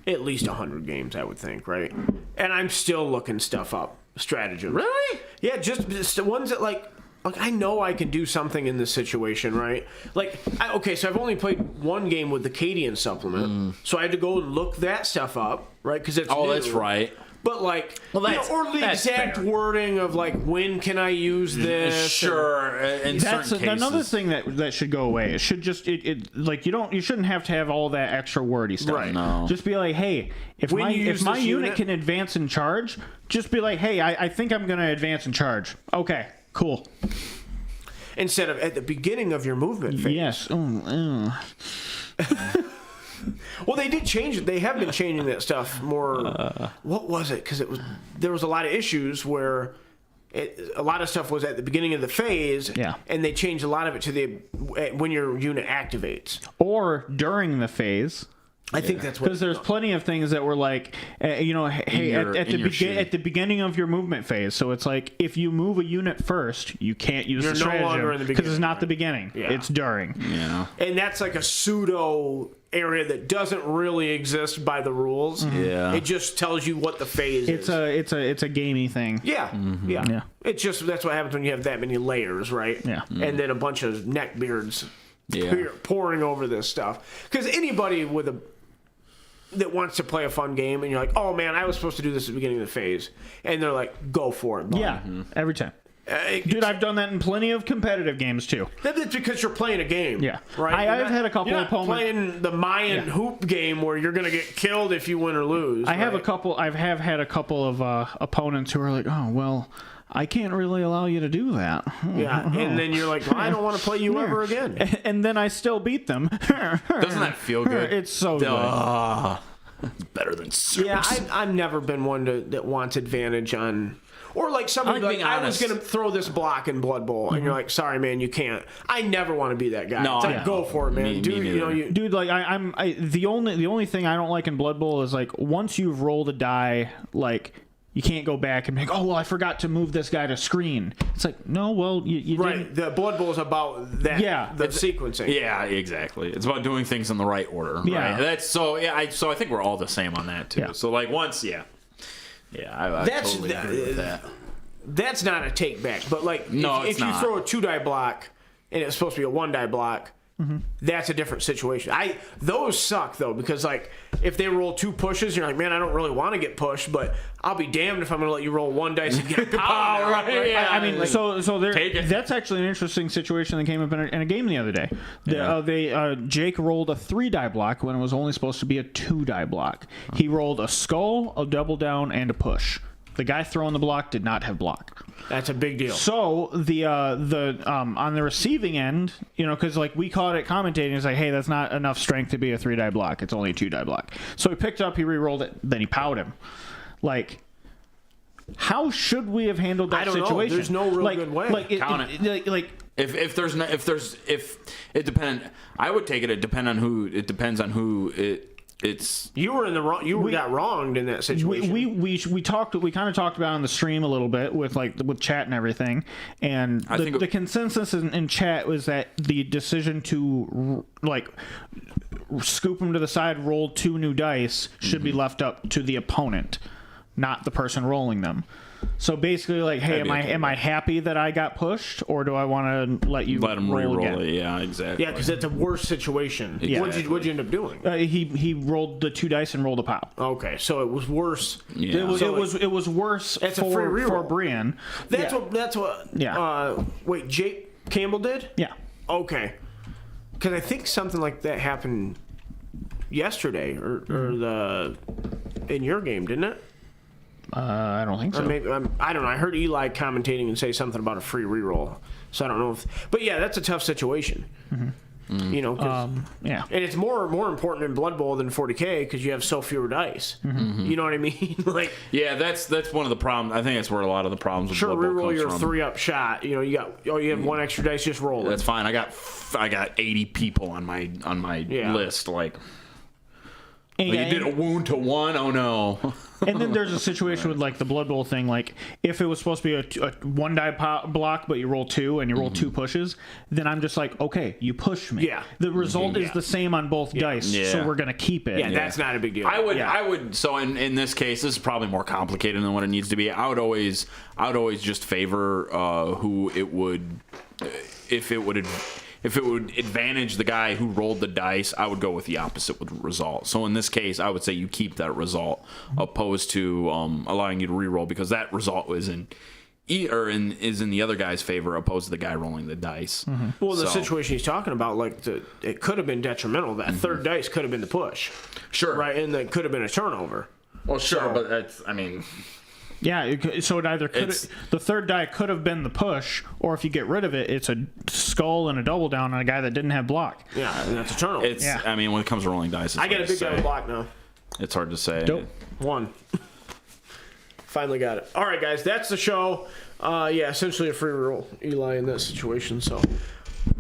at least 100 games, I would think, right? And I'm still looking stuff up, stratagem. Really? Yeah, just the ones that like I know I can do something in this situation, right? Like, so I've only played one game with the Cadian supplement, so I had to go and look that stuff up, right? Because it's new. That's right. But like, or the exact wording of like, when can I use this? Sure, in That's certain cases. another thing that should go away. It should just like you shouldn't have to have all that extra wordy stuff. Right. No. Just be like, hey, if When you use my this unit unit- can advance and charge, just be like, hey, I think I'm gonna advance and charge. Okay, cool. Instead of at the beginning of your movement phase. Yes. Well, they did change it. They have been changing that stuff more. What was it? Because there was a lot of issues where a lot of stuff was at the beginning of the phase. Yeah. And they changed a lot of it to when your unit activates. Or during the phase. I think that's what. Because there's plenty of things that were like, hey, at the beginning of your movement phase. So it's like, if you move a unit first, you can't use the no longer in the stratagem because it's beginning, not the beginning. Yeah. It's during. Yeah. And that's like a pseudo area that doesn't really exist by the rules. Yeah. It just tells you what the phase is. It's a gamey thing. Yeah, yeah. It's just that's what happens when you have that many layers, right? Yeah. And then a bunch of neckbeards Yeah. pouring over this stuff. Because anybody that wants to play a fun game, and you're like, oh man, I was supposed to do this at the beginning of the phase, and they're like, go for it, bud. Yeah, every time. Dude, I've done that in plenty of competitive games too. That's because you're playing a game. Yeah. Right? I've had a couple you're of not opponents. playing the Mayan hoop game where you're going to get killed if you win or lose. I have right? had a couple of opponents who are like, oh well, I can't really allow you to do that. Yeah, and then you're like, well, I don't want to play you ever again. And then I still beat them. Doesn't that feel good? It's so good. It's better than service. Yeah, I've never been one that wants advantage on, or like somebody like, I was going to throw this block in Blood Bowl, and you're like, sorry man, you can't. I never want to be that guy. No, it's like, yeah. go for it, man. Me Dude, neither. Dude, like the only thing I don't like in Blood Bowl is like once you've rolled a die, like you can't go back and be like, oh well, I forgot to move this guy to screen. It's like, no, well, you right. didn't. The Blood Bowl is about that. Yeah. The sequencing. Yeah, exactly. It's about doing things in the right order. Yeah. Right? That's so. Yeah, I think we're all the same on that too. Yeah. So like once, I That's totally agree with that. That's not a take back, but like No, if it's you not. throw a 2-die block and it's supposed to be a 1-die block, that's a different situation. Those suck though, because like if they roll 2 pushes, you're like, man, I don't really want to get pushed, but I'll be damned if I'm going to let you roll 1 dice and get a power. right, yeah. I mean, like, so there. take it. That's actually an interesting situation that came up in a game the other day. Jake rolled a 3-die block when it was only supposed to be a 2-die block. He rolled a skull, a double down, and a push. The guy throwing the block did not have block. That's a big deal. So the on the receiving end, because like we caught it commentating, it's like, hey, that's not enough strength to be a 3-die block. It's only a 2-die block. So he picked up, he re-rolled it, then he powed him. Like, how should we have handled that I don't know. situation? There's no real good way. Count it. if it depends. I would take it. It depends on who it's. You were in the wrong. You got wronged in that situation. We kind of talked about it on the stream a little bit with chat and everything, and the consensus in chat was that the decision to scoop them to the side, roll 2 new dice should be left up to the opponent, not the person rolling them. So basically, like, hey, am I happy that I got pushed, or do I want to let him roll again? it? Yeah, exactly. Yeah, because it's a worse situation. Exactly. What'd you end up doing? He rolled the 2 dice and rolled a pop. Okay, so it was worse. Yeah. It was worse That's a free reroll. for Brian. That's what. Yeah. Wait, Jake Campbell did? Yeah. Okay. Because I think something like that happened yesterday, or in your game, didn't it? I don't think so. Or maybe, I don't know. I heard Eli commentating and say something about a free reroll. So I don't know if. But yeah, that's a tough situation. You know, yeah. And it's more important in Blood Bowl than 40K because you have so fewer dice. You know what I mean? Like, yeah, that's one of the problems. I think that's where a lot of the problems with sure, Blood Bowl reroll comes your from. 3-up shot. You know, you have 1 extra dice, just roll it. That's fine. I got 80 people on my list. Like, And, you did a wound to one. Oh no. And then there's a situation with like the Blood Bowl thing. Like if it was supposed to be a one die block, but you roll 2 and you roll 2 pushes, then I'm just like, okay, you pushed me. Yeah. The result is the same on both dice, so we're gonna keep it. Yeah, that's not a big deal. I would. So in this case, this is probably more complicated than what it needs to be. I would always just favor who it would, if it would advantage the guy who rolled the dice, I would go with the opposite with the result. So in this case, I would say you keep that result opposed to allowing you to re-roll, because that result is in the other guy's favor opposed to the guy rolling the dice. Well, the situation he's talking about, like it could have been detrimental. That third dice could have been the push. Sure. Right, and it could have been a turnover. Well, sure, but that's, I mean... Yeah, so it either could the third die could have been the push, or if you get rid of it, it's a skull and a double down on a guy that didn't have block. Yeah, and that's a turnover. I mean, when it comes to rolling dice, I get a big guy with block now. It's hard to say. Dope. 1. Finally got it. All right, guys, that's the show. Essentially a free roll, Eli, in that situation. So,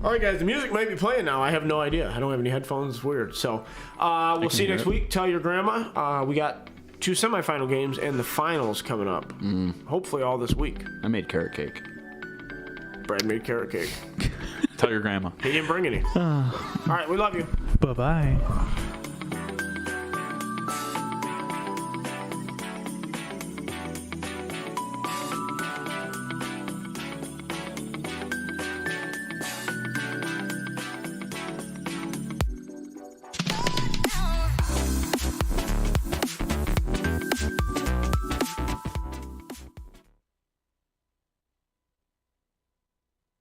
all right, guys, the music might be playing now. I have no idea. I don't have any headphones. It's weird. So, we'll see you next week. Tell your grandma. We got 2 semifinal games and the finals coming up. Hopefully all this week. I made carrot cake. Brad made carrot cake. Tell your grandma. He didn't bring any. All right, we love you. Bye-bye.